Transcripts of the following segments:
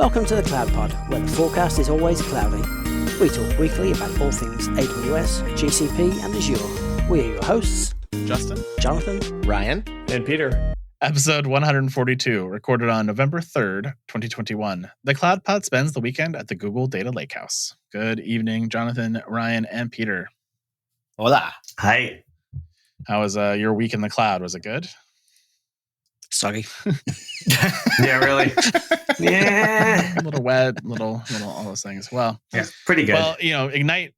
Welcome to the Cloud Pod, where the forecast is always cloudy. We talk weekly about all things AWS, GCP, and Azure. We are your hosts, Justin, Jonathan, Ryan, and Peter. Episode 142, recorded on November 3rd, 2021. The Cloud Pod spends the weekend at the Google Data Lakehouse. Good evening, Jonathan, Ryan, and Peter. Hola. Hi. How was your week in the cloud? Was it good? Soggy. Yeah, really? Yeah. A little wet, little all those things. Well, Yeah, pretty good. Well, Ignite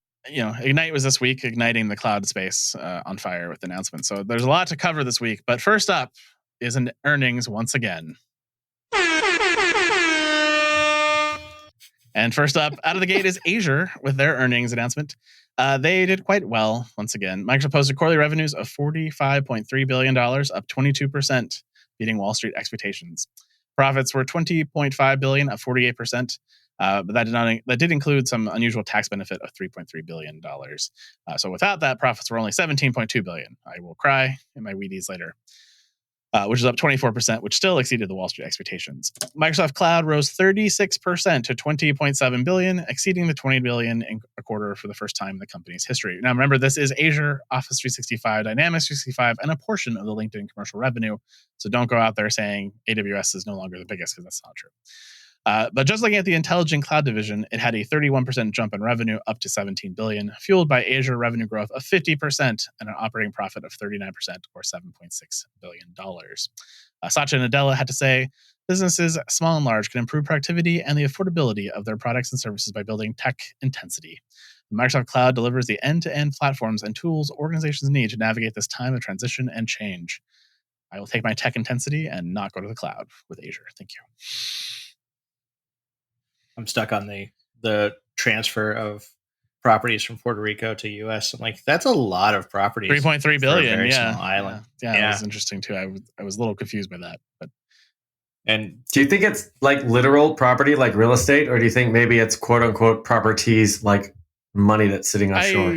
was this week, igniting the cloud space on fire with announcements. So there's a lot to cover this week. But first up is an earnings once again. And first up out of the gate is Azure with their earnings announcement. They did quite well once again. Microsoft posted quarterly revenues of $45.3 billion, up 22%, beating Wall Street expectations. Profits were $20.5 billion, up 48%. But that did include some unusual tax benefit of $3.3 billion. So without that, profits were only $17.2 billion. I will cry in my Wheaties later. Which is up 24%, which still exceeded the Wall Street expectations. Microsoft Cloud rose 36% to $20.7 billion, exceeding the $20 billion in a quarter for the first time in the company's history. Now, remember, this is Azure, Office 365, Dynamics 365, and a portion of the LinkedIn commercial revenue. So don't go out there saying AWS is no longer the biggest, because that's not true. But just looking at the Intelligent Cloud division, it had a 31% jump in revenue up to $17 billion, fueled by Azure revenue growth of 50% and an operating profit of 39%, or $7.6 billion. Satya Nadella had to say, businesses, small and large, can improve productivity and the affordability of their products and services by building tech intensity. Microsoft Cloud delivers the end-to-end platforms and tools organizations need to navigate this time of transition and change. I will take my tech intensity and not go to the cloud with Azure. Thank you. I'm stuck on the transfer of properties from Puerto Rico to US. I'm like, that's a lot of properties. 3.3 billion. For a very Yeah. small island. Yeah. That was interesting too. I was a little confused by that. But And do you think it's like literal property, like real estate, or do you think maybe it's quote unquote properties, like money that's sitting offshore?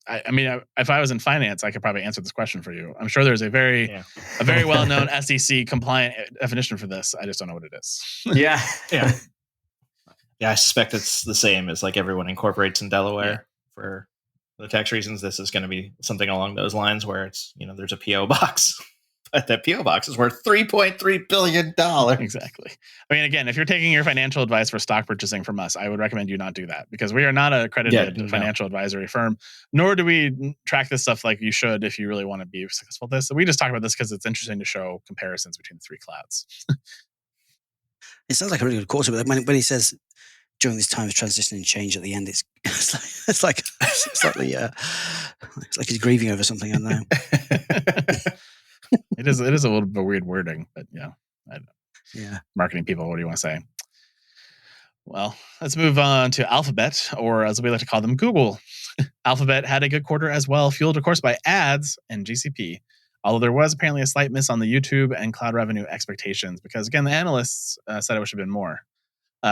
I mean, if I was in finance, I could probably answer this question for you. I'm sure there's a very well-known SEC compliant definition for this. I just don't know what it is. Yeah. Yeah, I suspect it's the same as like everyone incorporates in Delaware for the tax reasons. This is going to be something along those lines where it's, there's a PO box, but that PO box is worth $3.3 billion. Exactly. I mean, again, if you're taking your financial advice for stock purchasing from us, I would recommend you not do that, because we are not an accredited financial advisory firm, nor do we track this stuff like you should if you really want to be successful at this. So we just talk about this because it's interesting to show comparisons between the three clouds. It sounds like a really good quarter, but when he says during this time of transition and change at the end, it's like he's grieving over something. I don't know. It is a little bit weird wording, but I don't know. Yeah. Marketing people, what do you want to say? Well, let's move on to Alphabet, or as we like to call them, Google. Alphabet had a good quarter as well, fueled, of course, by ads and GCP. Although there was apparently a slight miss on the YouTube and cloud revenue expectations, because again, the analysts said it should have been more.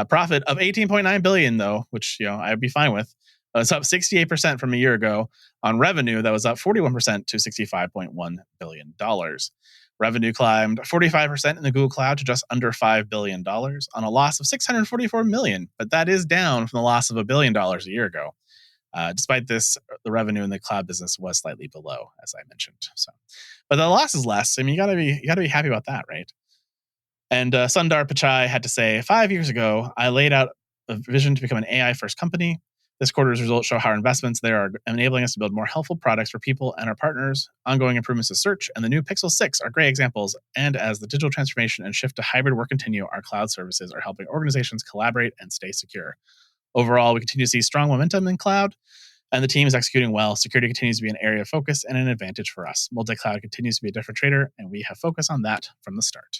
Profit of $18.9 billion, though, which I'd be fine with. It's up 68% from a year ago on revenue that was up 41% to $65.1 billion. Revenue climbed 45% in the Google Cloud to just under $5 billion on a loss of $644 million, but that is down from the loss of $1 billion a year ago. Despite this, the revenue in the cloud business was slightly below, as I mentioned. So, but the loss is less. I mean, you gotta be happy about that, right? And Sundar Pichai had to say, 5 years ago, I laid out a vision to become an AI-first company. This quarter's results show how our investments there are enabling us to build more helpful products for people and our partners. Ongoing improvements to search and the new Pixel 6 are great examples. And as the digital transformation and shift to hybrid work continue, our cloud services are helping organizations collaborate and stay secure. Overall, we continue to see strong momentum in cloud, and the team is executing well. Security continues to be an area of focus and an advantage for us. Multi-cloud continues to be a differentiator, and we have focus on that from the start.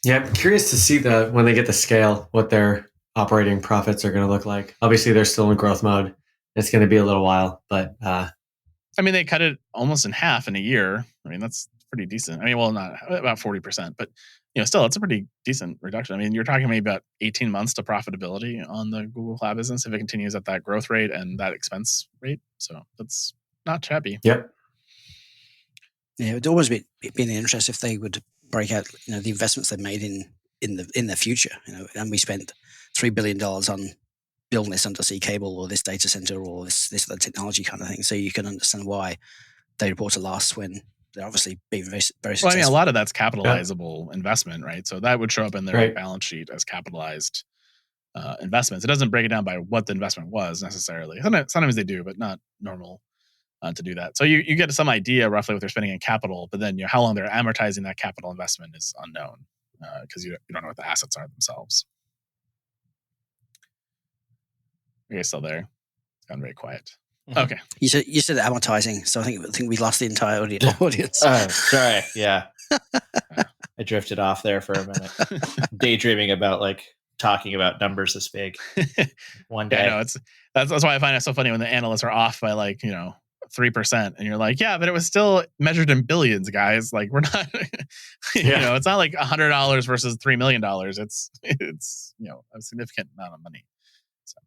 Yeah, I'm curious to see when they get the scale, what their operating profits are going to look like. Obviously, they're still in growth mode. It's going to be a little while, but I mean, they cut it almost in half in a year. I mean, that's pretty decent. I mean, well, not about 40%, but still, it's a pretty decent reduction. I mean, you're talking maybe about 18 months to profitability on the Google Cloud business if it continues at that growth rate and that expense rate. So that's not shabby. Yep. Yeah, it would always be an interest if they would break out, the investments they've made in in the future. And we spent $3 billion on building this undersea cable or this data center or this other technology kind of thing. So you can understand why they report a loss when they're obviously being very, very successful. Well, I mean, a lot of that's capitalizable investment, right? So that would show up in their balance sheet as capitalized investments. It doesn't break it down by what the investment was necessarily. Sometimes they do, but not normal to do that. So you get some idea roughly what they're spending in capital, but then how long they're amortizing that capital investment is unknown because you don't know what the assets are themselves. Are you still there? It's gone very quiet. Okay. You said amortizing, so I think we lost the entire audience. Sorry. Yeah. I drifted off there for a minute, daydreaming about talking about numbers this big one day. Yeah, that's why I find it so funny when the analysts are off by 3%, and you're like, yeah, but it was still measured in billions, guys. Like, we're not, it's not like $100 versus $3 million. It's a significant amount of money. So,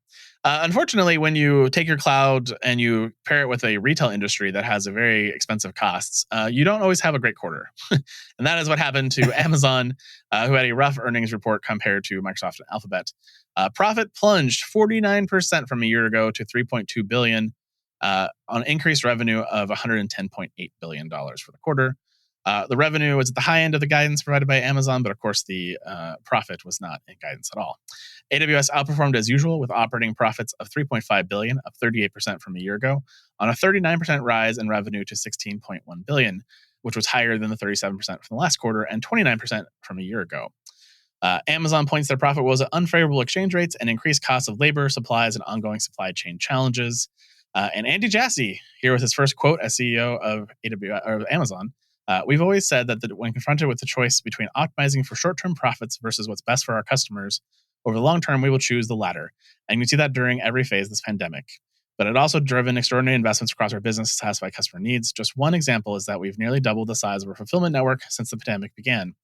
unfortunately, when you take your cloud and you pair it with a retail industry that has a very expensive costs, you don't always have a great quarter. And that is what happened to Amazon, who had a rough earnings report compared to Microsoft and Alphabet. Profit plunged 49% from a year ago to $3.2 billion on increased revenue of $110.8 billion for the quarter. The revenue was at the high end of the guidance provided by Amazon, but of course the profit was not in guidance at all. AWS outperformed as usual with operating profits of $3.5 billion, up 38% from a year ago, on a 39% rise in revenue to $16.1 billion, which was higher than the 37% from the last quarter and 29% from a year ago. Amazon points their profit was unfavorable exchange rates and increased costs of labor, supplies, and ongoing supply chain challenges. And Andy Jassy, here with his first quote as CEO of Amazon, we've always said that when confronted with the choice between optimizing for short-term profits versus what's best for our customers, over the long term, we will choose the latter. And you can see that during every phase of this pandemic. But it also driven extraordinary investments across our business to satisfy customer needs. Just one example is that we've nearly doubled the size of our fulfillment network since the pandemic began.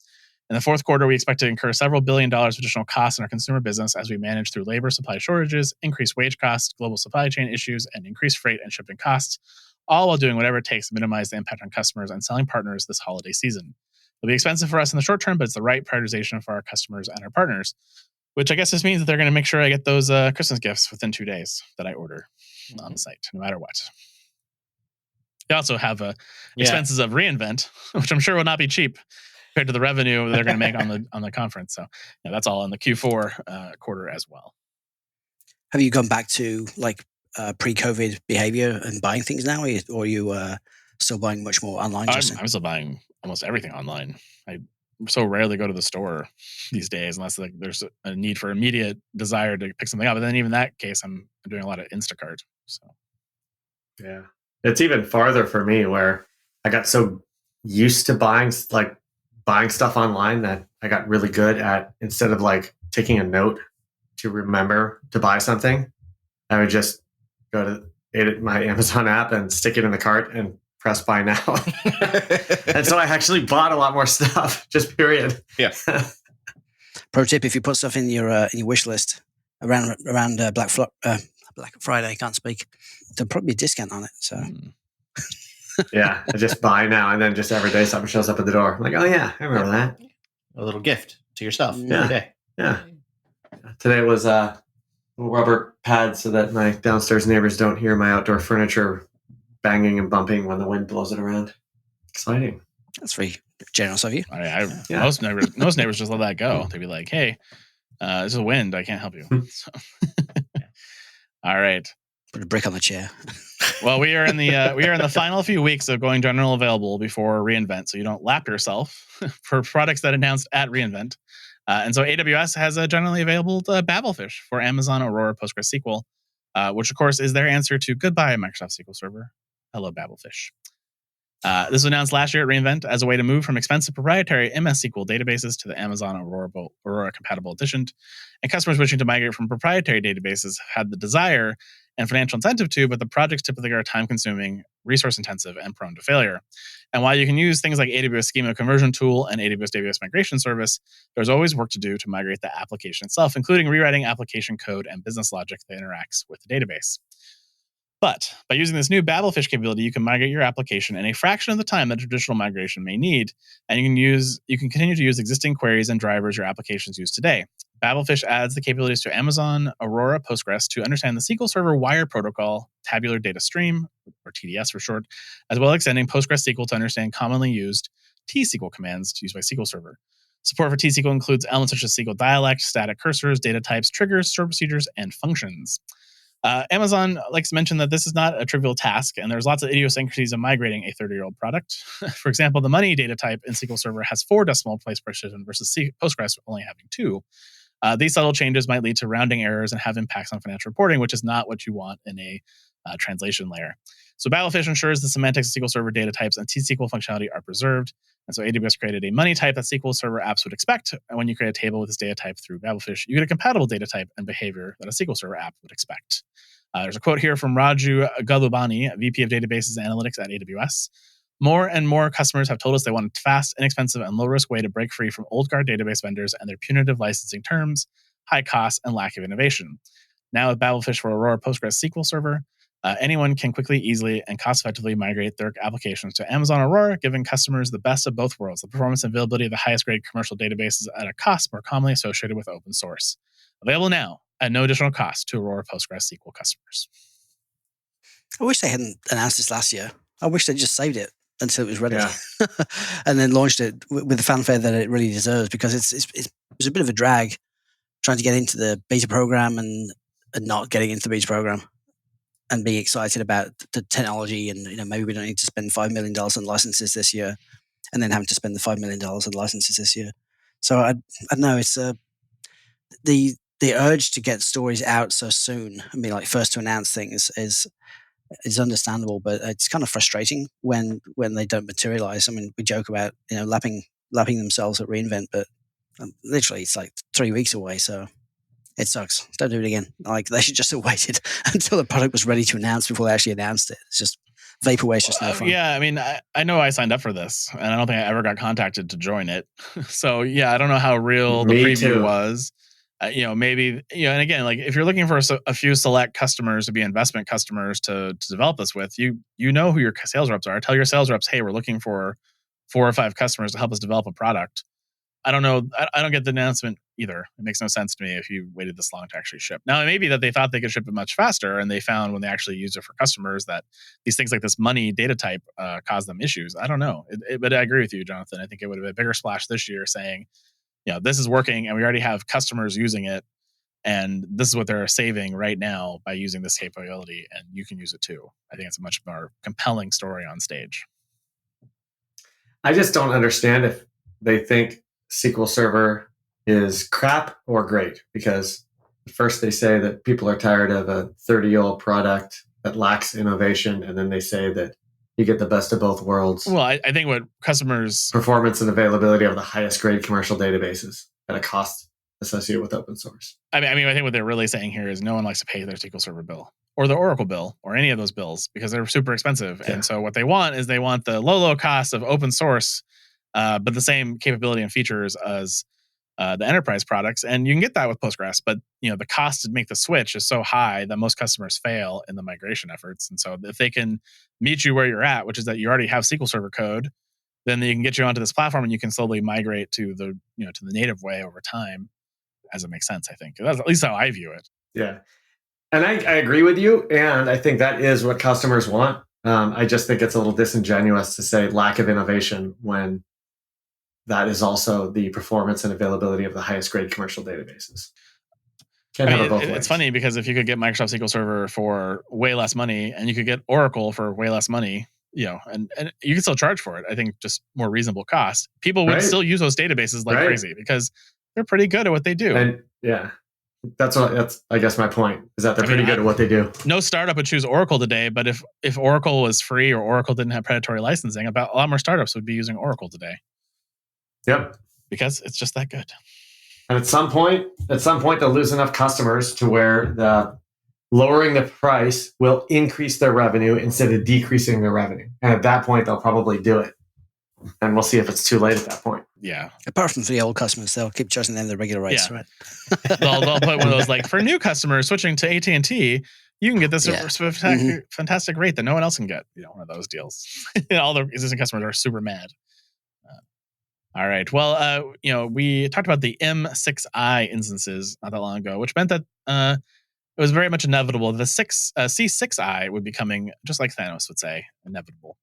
In the fourth quarter, we expect to incur several $billion of additional costs in our consumer business as we manage through labor supply shortages, increased wage costs, global supply chain issues, and increased freight and shipping costs, all while doing whatever it takes to minimize the impact on customers and selling partners this holiday season. It'll be expensive for us in the short term, but it's the right prioritization for our customers and our partners, which I guess just means that they're going to make sure I get those Christmas gifts within 2 days that I order on the site, no matter what. They also have expenses of reInvent, which I'm sure will not be cheap compared to the revenue they're going to make on the conference. So that's all in the Q4 quarter as well. Have you gone back to pre-COVID behavior and buying things now, or are you still buying much more online? I'm still buying almost everything online. I so rarely go to the store these days unless there's a need for immediate desire to pick something up. And then even in that case, I'm doing a lot of Instacart. So yeah, it's even farther for me where I got so used to buying stuff online that I got really good at, instead of taking a note to remember to buy something, I would just go to edit my Amazon app and stick it in the cart and press buy now. And so I actually bought a lot more stuff, just period. Yeah. Pro tip: if you put stuff in your wish list around Black Friday, can't speak, there'll probably be a discount on it. So yeah, I just buy now, and then just every day something shows up at the door. I'm like, oh yeah, I remember that. A little gift to yourself every day. Yeah. Today was a rubber pad so that my downstairs neighbors don't hear my outdoor furniture banging and bumping when the wind blows it around. Exciting. That's very generous of you. Most neighbors just let that go. They'd be like, hey, this is wind. I can't help you. So. All right. Put a brick on the chair. Well, we are in the final few weeks of going general available before reInvent, so you don't lap yourself for products that announced at reInvent. And so AWS has a generally available Babelfish for Amazon Aurora PostgreSQL, which of course is their answer to goodbye Microsoft SQL Server. Hello, Babelfish. This was announced last year at reInvent as a way to move from expensive proprietary MS SQL databases to the Amazon Aurora compatible edition. And customers wishing to migrate from proprietary databases had the desire and financial incentive to, but the projects typically are time-consuming, resource-intensive, and prone to failure. And while you can use things like AWS Schema Conversion Tool and AWS Migration Service, there's always work to do to migrate the application itself, including rewriting application code and business logic that interacts with the database. But by using this new Babelfish capability, you can migrate your application in a fraction of the time that traditional migration may need, and you can continue to use existing queries and drivers your applications use today. Babelfish adds the capabilities to Amazon Aurora Postgres to understand the SQL Server Wire Protocol tabular data stream, or TDS for short, as well as extending PostgreSQL to understand commonly used T-SQL commands used by SQL Server. Support for T-SQL includes elements such as SQL dialect, static cursors, data types, triggers, stored procedures, and functions. Amazon likes to mention that this is not a trivial task, and there's lots of idiosyncrasies of migrating a 30-year-old product. For example, the money data type in SQL Server has 4 decimal place precision versus Postgres only having 2. These subtle changes might lead to rounding errors and have impacts on financial reporting, which is not what you want in a translation layer. So Babelfish ensures the semantics of SQL Server data types and T-SQL functionality are preserved. And so AWS created a money type that SQL Server apps would expect. And when you create a table with this data type through Babelfish, you get a compatible data type and behavior that a SQL Server app would expect. There's a quote here from Raju Galubani, VP of Databases and Analytics at AWS. More and more customers have told us they want a fast, inexpensive, and low-risk way to break free from old guard database vendors and their punitive licensing terms, high costs, and lack of innovation. Now with Babelfish for Aurora Postgres SQL Server, anyone can quickly, easily, and cost-effectively migrate their applications to Amazon Aurora, giving customers the best of both worlds, the performance and availability of the highest-grade commercial databases at a cost more commonly associated with open source. Available now at no additional cost to Aurora Postgres SQL customers. I wish they hadn't announced this last year. I wish they just saved it until it was ready, Yeah. and then launched it with the fanfare that it really deserves. Because it was a bit of a drag trying to get into the beta program and not getting into the beta program, and being excited about the technology, and maybe we don't need to spend $5 million on licenses this year, and then having to spend the $5 million on licenses this year. So I don't know. It's the urge to get stories out so soon and be like first to announce things is understandable, but it's kind of frustrating when they don't materialize. I mean, we joke about lapping themselves at reInvent, but literally it's like 3 weeks away, so it sucks. Don't do it again. Like, they should just have waited until the product was ready to announce before they actually announced it. It's just vaporware is just no fun. Yeah, I mean, I know I signed up for this, and I don't think I ever got contacted to join it. So yeah, I don't know how real the preview was. Maybe, and again, like, if you're looking for a few select customers to be investment customers to develop this with, you know who your sales reps are. Tell your sales reps, hey, we're looking for 4 or 5 customers to help us develop a product. I don't know. I don't get the announcement either. It makes no sense to me if you waited this long to actually ship. Now, it may be that they thought they could ship it much faster, and they found when they actually used it for customers that these things like this money data type caused them issues. I don't know. But I agree with you, Jonathan. I think it would have been a bigger splash this year saying, this is working, and we already have customers using it, and this is what they're saving right now by using this capability, and you can use it too. I think it's a much more compelling story on stage. I just don't understand if they think SQL Server is crap or great, because first they say that people are tired of a 30-year-old product that lacks innovation, and then they say that you get the best of both worlds. Well, I think what customers... performance and availability of the highest grade commercial databases at a cost associated with open source. I mean, I think what they're really saying here is no one likes to pay their SQL Server bill or the Oracle bill or any of those bills because they're super expensive. Yeah. And so what they want is they want the low cost of open source, but the same capability and features as the enterprise products. And you can get that with Postgres, but the cost to make the switch is so high that most customers fail in the migration efforts. And so if they can meet you where you're at, which is that you already have SQL Server code, then they can get you onto this platform and you can slowly migrate to the to the native way over time, as it makes sense. I think that's at least how I view it. Yeah, and I agree with you, and I think that is what customers want. I just think it's a little disingenuous to say lack of innovation when that is also the performance and availability of the highest grade commercial databases. Can't have it both ways. It's funny because if you could get Microsoft SQL Server for way less money and you could get Oracle for way less money, and you can still charge for it. I think just more reasonable cost. People would still use those databases like crazy because they're pretty good at what they do. And yeah, that's I guess my point is that they're pretty good at what they do. No startup would choose Oracle today, but if Oracle was free or Oracle didn't have predatory licensing, a lot more startups would be using Oracle today. Yep. Because it's just that good. And at some point they'll lose enough customers to where the lowering the price will increase their revenue instead of decreasing their revenue. And at that point, they'll probably do it. And we'll see if it's too late at that point. Yeah. Apart from for the old customers, they'll keep charging them the regular rates, right? They'll put one of those like, for new customers switching to AT&T, You can get this Yeah. fantastic rate that no one else can get. One of those deals. All the existing customers are super mad. All right. Well, we talked about the M6i instances not that long ago, which meant that it was very much inevitable. The C6i would be coming, just like Thanos would say, inevitable.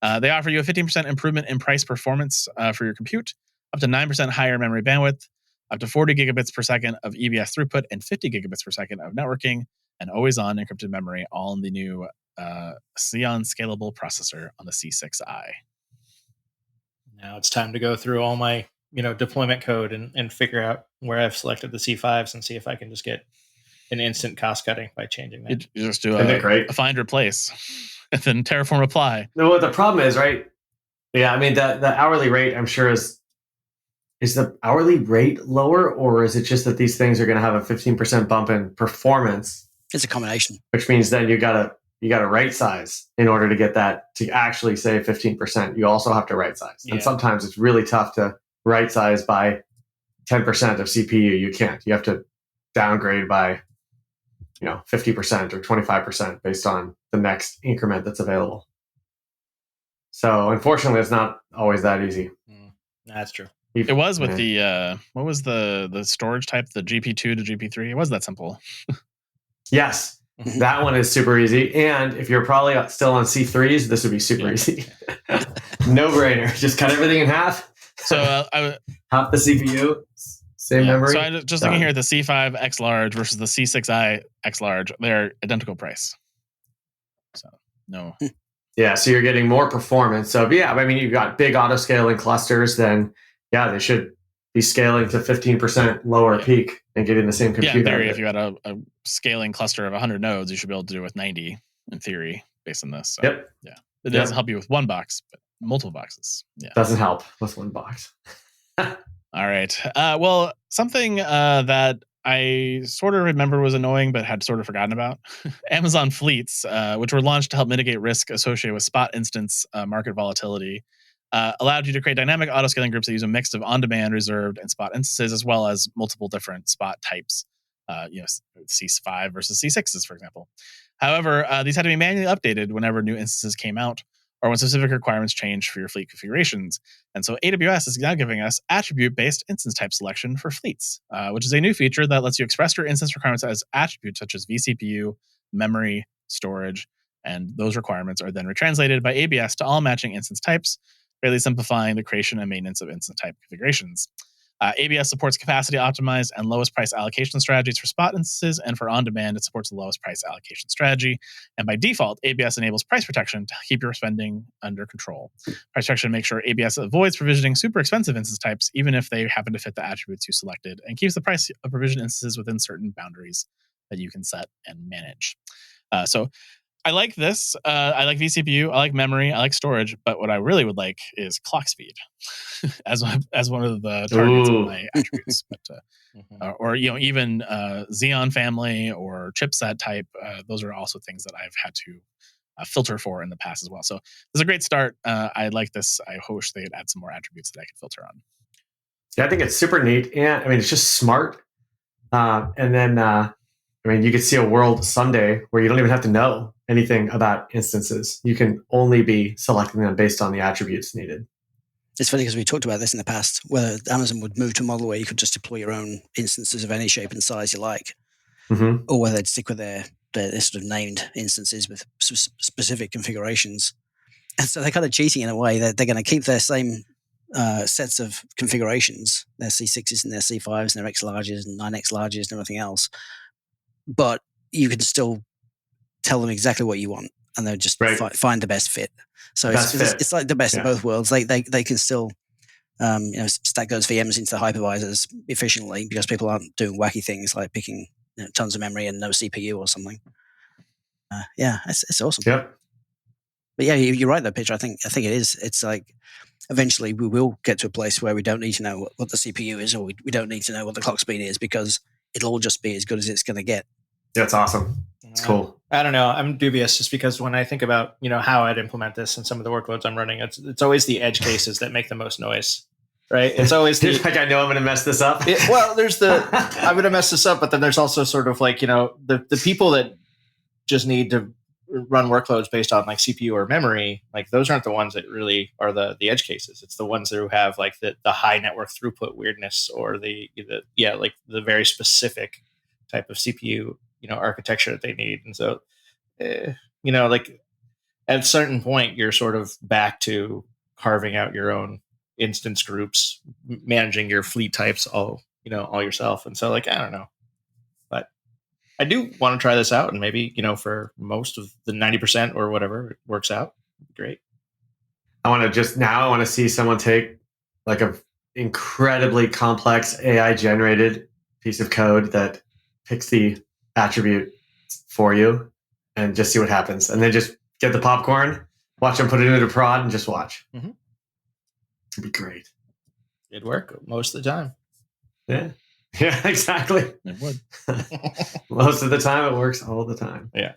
They offer you a 15% improvement in price performance for your compute, up to 9% higher memory bandwidth, up to 40 gigabits per second of EBS throughput, and 50 gigabits per second of networking, and always-on encrypted memory, all in the new Xeon Scalable processor on the C6i. Now it's time to go through all my deployment code and figure out where I've selected the C5s and see if I can just get an instant cost cutting by changing that. You just do a find replace and then Terraform apply. No, what the problem is, right? Yeah, I mean the hourly rate, I'm sure is the hourly rate lower, or is it just that these things are going to have a 15% bump in performance? It's a combination, which means then you got to right size in order to get that to actually save 15%. You also have to right size, and sometimes it's really tough to right size by 10% of CPU. You can't. You have to downgrade by 50% or 25% based on the next increment that's available. So unfortunately, it's not always that easy. That's true. It was with the what was the storage type, the GP2 to GP3? It was that simple. Yes, that one is super easy. And if you're probably still on C3s, this would be super easy. No brainer. Just cut everything in half. So half the CPU, same memory. So I just looking here at the C5 X large versus the C6i X large, they're identical price. So no. Yeah, so you're getting more performance. So yeah, I mean, you've got big auto scaling clusters, then they should be scaling to 15% lower peak and getting the same compute. Yeah, in theory, if you had a scaling cluster of 100 nodes, you should be able to do it with 90 in theory based on this. So, yeah, it doesn't help you with one box, but multiple boxes. Yeah, doesn't help with one box. All right. Well, something that I sort of remember was annoying, but had sort of forgotten about. Amazon fleets, which were launched to help mitigate risk associated with spot instance market volatility, allowed you to create dynamic auto-scaling groups that use a mix of on-demand, reserved, and spot instances, as well as multiple different spot types, C5 versus C6s, for example. However, these had to be manually updated whenever new instances came out, or when specific requirements changed for your fleet configurations. And so AWS is now giving us attribute-based instance type selection for fleets, which is a new feature that lets you express your instance requirements as attributes such as vCPU, memory, storage, and those requirements are then retranslated by ABS to all matching instance types, greatly simplifying the creation and maintenance of instance type configurations. ABS supports capacity optimized and lowest price allocation strategies for spot instances, and for on-demand, it supports the lowest price allocation strategy. And by default, ABS enables price protection to keep your spending under control. Price protection makes sure ABS avoids provisioning super expensive instance types, even if they happen to fit the attributes you selected, and keeps the price of provisioned instances within certain boundaries that you can set and manage. So I like this. I like vCPU. I like memory. I like storage. But what I really would like is clock speed as one of the targets of my attributes. But, or even Xeon family or chipset type. Those are also things that I've had to filter for in the past as well. So this is a great start. I like this. I wish they'd add some more attributes that I could filter on. Yeah, I think it's super neat. And I mean, it's just smart. And then, you could see a world someday where you don't even have to know anything about instances. You can only be selecting them based on the attributes needed. It's funny because we talked about this in the past, whether Amazon would move to a model where you could just deploy your own instances of any shape and size you like, or whether they'd stick with their sort of named instances with specific configurations. And so they're kind of cheating in a way. They're going to keep their same sets of configurations, their C6s and their C5s and their X larges and 9X larges and everything else. But you can still tell them exactly what you want, and they'll just find the best fit. So it's like the best of both worlds. They can still stack those VMs into the hypervisors efficiently because people aren't doing wacky things like picking tons of memory and no CPU or something. It's awesome. Yep. But yeah, you're right though, Peter. I think it is. It's like eventually we will get to a place where we don't need to know what the CPU is, or we don't need to know what the clock speed is, because it'll all just be as good as it's going to get. That's awesome. It's cool. I don't know. I'm dubious just because when I think about, how I'd implement this and some of the workloads I'm running, it's always the edge cases that make the most noise, right? It's always like, I know I'm going to mess this up. There's I'm going to mess this up, but then there's also sort of like, the people that just need to run workloads based on like CPU or memory, like those aren't the ones that really are the edge cases. It's the ones that have like the high network throughput weirdness, or the like the very specific type of CPU architecture that they need. And so like at a certain point you're sort of back to carving out your own instance groups, managing your fleet types all yourself. And so like I don't know, but I do want to try this out, and maybe, for most of the 90% or whatever it works out. Great. I want to see someone take like a incredibly complex AI generated piece of code that picks the attribute for you and just see what happens. And then just get the popcorn, watch them put it into prod, and just watch. Mm-hmm. It'd be great. It'd work most of the time. Yeah. Yeah, exactly. It would. Most of the time, it works all the time. Yeah.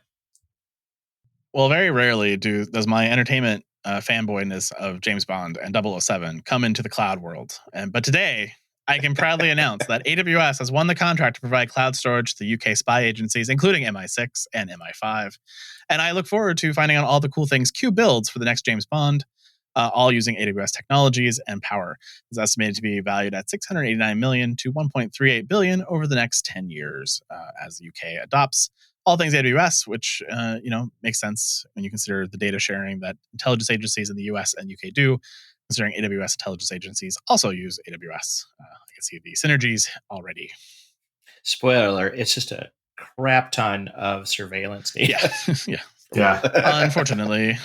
Well, very rarely does my entertainment fanboyness of James Bond and 007 come into the cloud world. But today, I can proudly announce that AWS has won the contract to provide cloud storage to the UK spy agencies, including MI6 and MI5. And I look forward to finding out all the cool things Q builds for the next James Bond, all using AWS technologies and power. It's estimated to be valued at $689 million to $1.38 billion over the next 10 years as the UK adopts all things AWS, which makes sense when you consider the data sharing that intelligence agencies in the US and UK do, considering AWS intelligence agencies also use AWS. I can see the synergies already. Spoiler alert, it's just a crap ton of surveillance data. Yeah. Unfortunately.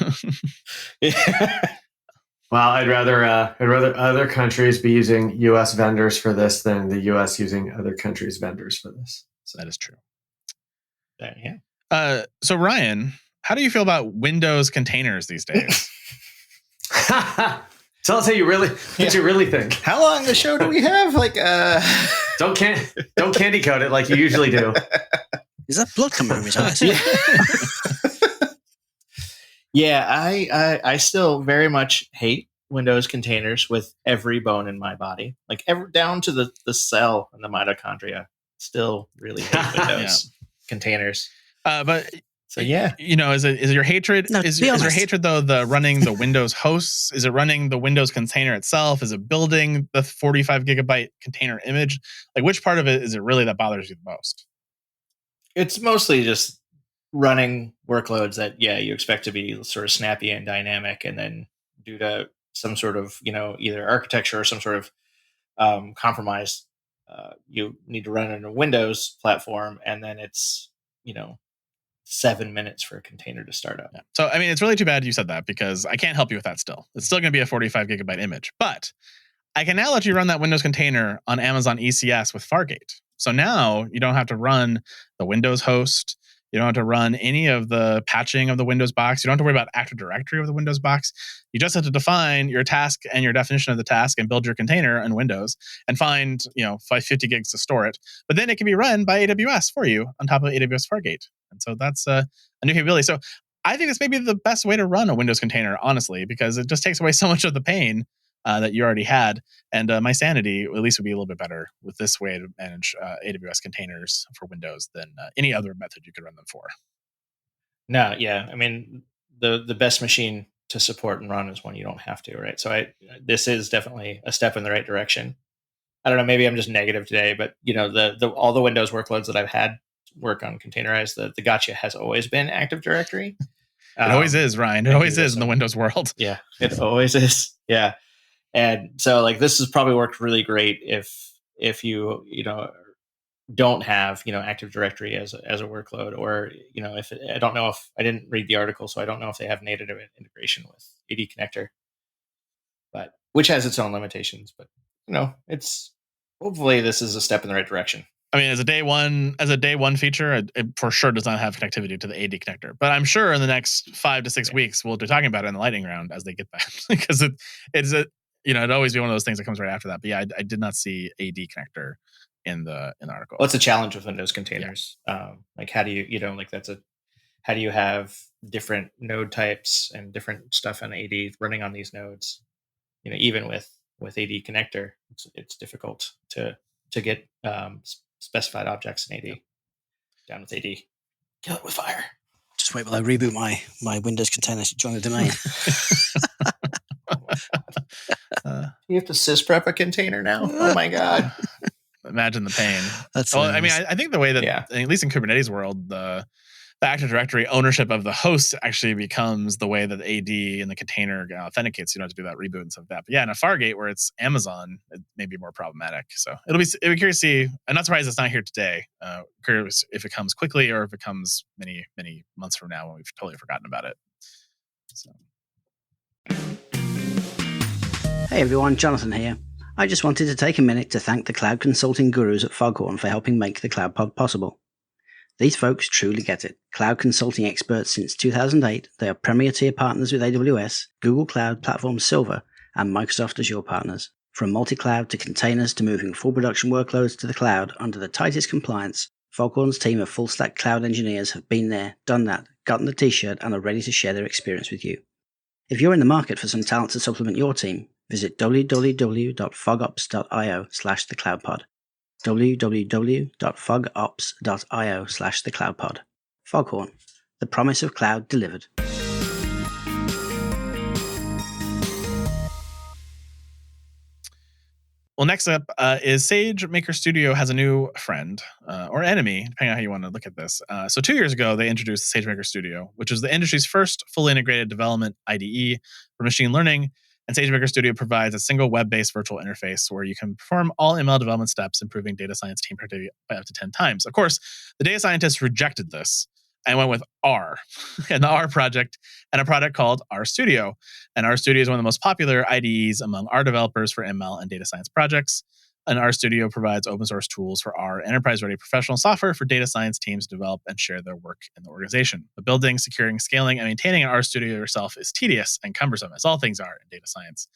Well, I'd rather other countries be using U.S. vendors for this than the U.S. using other countries' vendors for this. So that is true. Yeah. So Ryan, how do you feel about Windows containers these days? Tell us how you really think. How long the show do we have? Like, don't candy coat it like you usually do. Is that blood coming from his eyes? Yeah, I still very much hate Windows containers with every bone in my body, like down to the cell and the mitochondria. Still really hate Windows containers. But so yeah, is your hatred? No, is your hatred though the running the Windows hosts? Is it running the Windows container itself? Is it building the 45 gigabyte container image? Like, which part of it is it really that bothers you the most? It's mostly just running workloads that you expect to be sort of snappy and dynamic, and then due to some sort of either architecture or some sort of compromise, you need to run it in a Windows platform, and then it's 7 minutes for a container to start up. Yeah. So I mean, it's really too bad you said that, because I can't help you with that. Still, it's still going to be a 45 gigabyte image, but I can now let you run that Windows container on Amazon ECS with Fargate. So now you don't have to run the Windows host. You don't have to run any of the patching of the Windows box. You don't have to worry about Active Directory of the Windows box. You just have to define your task and your definition of the task and build your container in Windows and find 50 gigs to store it. But then it can be run by AWS for you on top of AWS Fargate. And so that's a new capability. So I think this may be the best way to run a Windows container, honestly, because it just takes away so much of the pain that you already had. And my sanity, at least, would be a little bit better with this way to manage AWS containers for Windows than any other method you could run them for. No, yeah. I mean, the best machine to support and run is one you don't have to, right? So this is definitely a step in the right direction. I don't know, maybe I'm just negative today, but all the Windows workloads that I've had work on containerized, the gotcha has always been Active Directory. It always is, Ryan. It always is in the Windows world. Yeah, it always is. Yeah. And so like this has probably worked really great if you don't have Active Directory as a workload, or if I don't know, if I didn't read the article, so I don't know if they have native integration with AD connector, but which has its own limitations. But it's hopefully this is a step in the right direction. I mean, as a day one feature, it for sure does not have connectivity to the AD connector. But I'm sure in the next 5 to 6 weeks we'll be talking about it in the lightning round as they get that, because it'd always be one of those things that comes right after that. But yeah, I did not see AD connector in the article. Well, it's a challenge with Windows containers. Yeah. Like how do you how do you have different node types and different stuff in AD running on these nodes? Even with AD connector, it's difficult to get specified objects in AD down with AD. Kill it with fire. Just wait while I reboot my Windows container to join the domain. You have to sysprep a container now? Oh my God. Imagine the pain. That's well, I mean, hilarious. I think the way that, at least in Kubernetes world, the Active Directory ownership of the host actually becomes the way that the AD and the container authenticates. You don't have to do that reboot and stuff like that. But yeah, in a Fargate where it's Amazon, it may be more problematic. So it'll be curious to see. I'm not surprised it's not here today. Curious if it comes quickly or if it comes many, many months from now when we've totally forgotten about it. So. Hey everyone, Jonathan here. I just wanted to take a minute to thank the cloud consulting gurus at Foghorn for helping make the Cloud Pod possible. These folks truly get it. Cloud consulting experts since 2008, they are premier tier partners with AWS, Google Cloud Platform Silver, and Microsoft Azure partners. From multi-cloud to containers to moving full production workloads to the cloud under the tightest compliance, Foghorn's team of full-stack cloud engineers have been there, done that, gotten the t-shirt, and are ready to share their experience with you. If you're in the market for some talent to supplement your team, visit www.fogops.io/thecloudpod. www.fogops.io/thecloudpod. Foghorn, the promise of cloud delivered. Well, next up is SageMaker Studio has a new friend or enemy, depending on how you want to look at this. So 2 years ago, they introduced SageMaker Studio, which is the industry's first fully integrated development IDE for machine learning. And SageMaker Studio provides a single web-based virtual interface where you can perform all ML development steps, improving data science team productivity by up to 10 times. Of course, the data scientists rejected this and went with R and the R project and a product called RStudio. And RStudio is one of the most popular IDEs among R developers for ML and data science projects. And RStudio provides open source tools for R enterprise-ready professional software for data science teams to develop and share their work in the organization. But building, securing, scaling, and maintaining an RStudio yourself is tedious and cumbersome, as all things are in data science.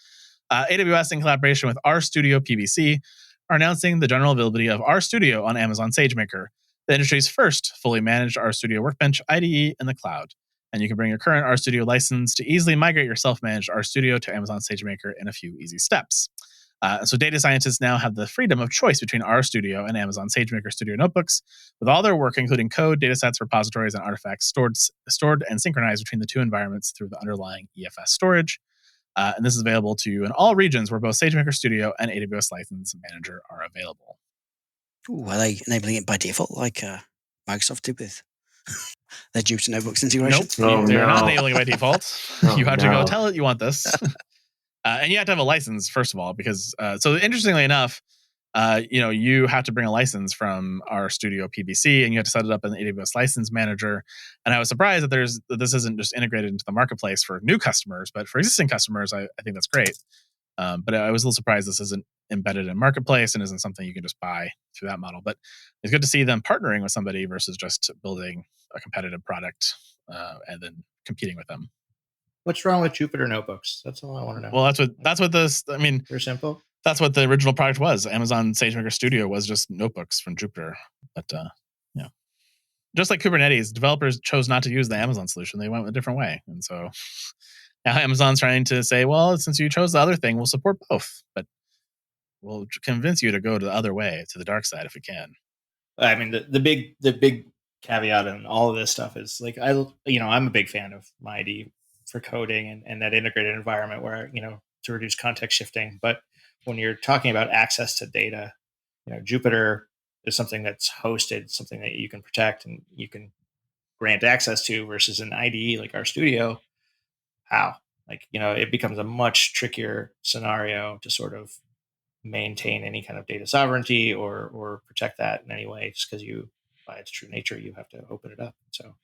AWS, in collaboration with RStudio PBC, are announcing the general availability of RStudio on Amazon SageMaker, the industry's first fully managed RStudio Workbench IDE in the cloud. And you can bring your current RStudio license to easily migrate your self-managed RStudio to Amazon SageMaker in a few easy steps. So data scientists now have the freedom of choice between RStudio and Amazon SageMaker Studio notebooks, with all their work, including code, datasets, repositories, and artifacts, stored and synchronized between the two environments through the underlying EFS storage. And this is available to you in all regions where both SageMaker Studio and AWS License Manager are available. Ooh, are they enabling it by default like Microsoft did with their Jupyter Notebooks integration? Nope, they're not enabling it by default. You have to go tell it you want this. And you have to have a license, first of all, because, so interestingly enough, you have to bring a license from RStudio PBC and you have to set it up in the AWS License Manager. And I was surprised that this isn't just integrated into the marketplace for new customers, but for existing customers, I think that's great. But I was a little surprised this isn't embedded in marketplace and isn't something you can just buy through that model. But it's good to see them partnering with somebody versus just building a competitive product and then competing with them. What's wrong with Jupyter Notebooks? That's all I want to know. Well, that's what this. I mean, they're simple. That's what the original product was. Amazon SageMaker Studio was just notebooks from Jupyter. But just like Kubernetes, developers chose not to use the Amazon solution. They went a different way, and so now Amazon's trying to say, well, since you chose the other thing, we'll support both, but we'll convince you to go to the other way, to the dark side, if we can. I mean, the big caveat in all of this stuff is like I'm a big fan of MyID for coding and that integrated environment where to reduce context shifting. But when you're talking about access to data, Jupyter is something that's hosted, something that you can protect and you can grant access to, versus an IDE like RStudio. How? It becomes a much trickier scenario to sort of maintain any kind of data sovereignty or protect that in any way, just because by its true nature, you have to open it up. So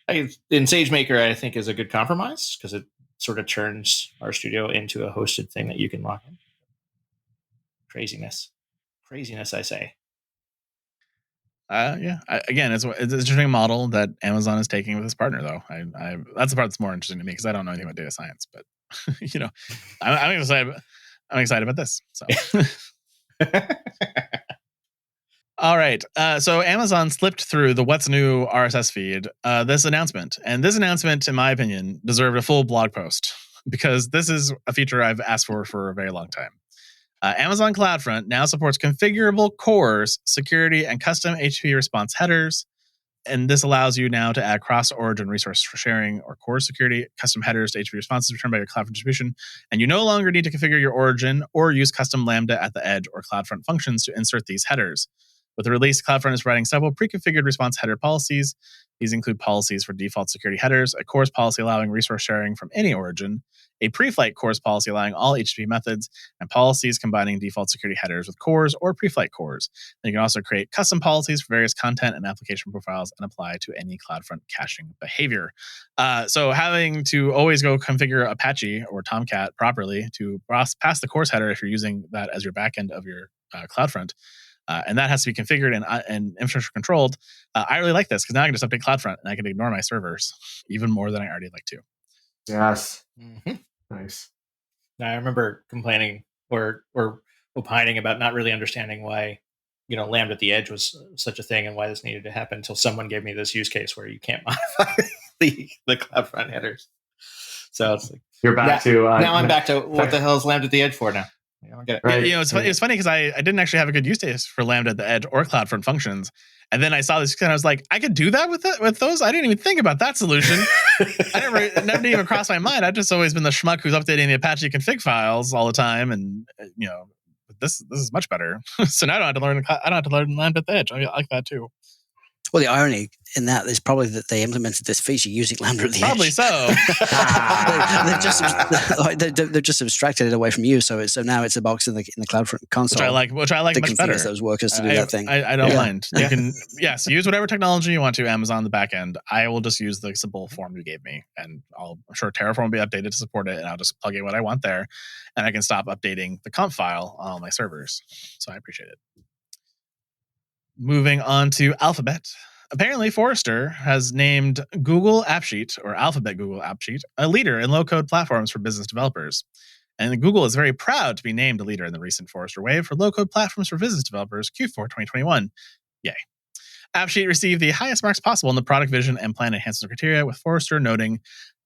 in SageMaker, I think is a good compromise because it sort of turns RStudio into a hosted thing that you can lock in. Craziness, I say. Again, it's an interesting model that Amazon is taking with its partner, though. That's the part that's more interesting to me because I don't know anything about data science, but I'm excited. I'm excited about this. So, all right. So Amazon slipped through the what's new RSS feed this announcement, and this announcement, in my opinion, deserved a full blog post because this is a feature I've asked for a very long time. Amazon CloudFront now supports configurable cores, security, and custom HTTP response headers. And this allows you now to add cross-origin resource sharing or core security, custom headers to HTTP responses returned by your CloudFront distribution. And you no longer need to configure your origin or use custom Lambda at the edge or CloudFront functions to insert these headers. With the release, CloudFront is providing several pre-configured response header policies. These include policies for default security headers, a CORS policy allowing resource sharing from any origin, a pre-flight CORS policy allowing all HTTP methods, and policies combining default security headers with CORS or pre-flight CORS. And you can also create custom policies for various content and application profiles and apply to any CloudFront caching behavior. So having to always go configure Apache or Tomcat properly to pass the CORS header if you're using that as your backend of your CloudFront, and that has to be configured and infrastructure controlled. I really like this because now I can just update CloudFront and I can ignore my servers even more than I already like to. Yes. Mm-hmm. Nice. Now, I remember complaining or opining about not really understanding why, Lambda at the edge was such a thing and why this needed to happen until someone gave me this use case where you can't modify the CloudFront headers. So it's like You're back to now I'm back to what the hell is Lambda at the edge for now? I don't get it. Right. It's funny because I didn't actually have a good use case for Lambda at the edge or CloudFront functions. And then I saw this and I was like, I could do that with those? I didn't even think about that solution. It never even crossed my mind. I've just always been the schmuck who's updating the Apache config files all the time. And, this is much better. So now I don't have to learn Lambda at the edge. I like that too. Well, the irony in that is probably that they implemented this feature using Lambda at the Probably edge. so. They've just abstracted it away from you. So now it's a box in the CloudFront console. Which I like much better. Those workers to do that thing. I don't mind. You can use whatever technology you want to. Amazon on the back end. I will just use the simple form you gave me, and I'm sure Terraform will be updated to support it, and I'll just plug in what I want there, and I can stop updating the conf file on all my servers. So I appreciate it. Moving on to Alphabet. Apparently, Forrester has named Google AppSheet, or Alphabet Google AppSheet, a leader in low-code platforms for business developers. And Google is very proud to be named a leader in the recent Forrester Wave for low-code platforms for business developers Q4 2021. Yay. AppSheet received the highest marks possible in the product vision and plan enhancement criteria, with Forrester noting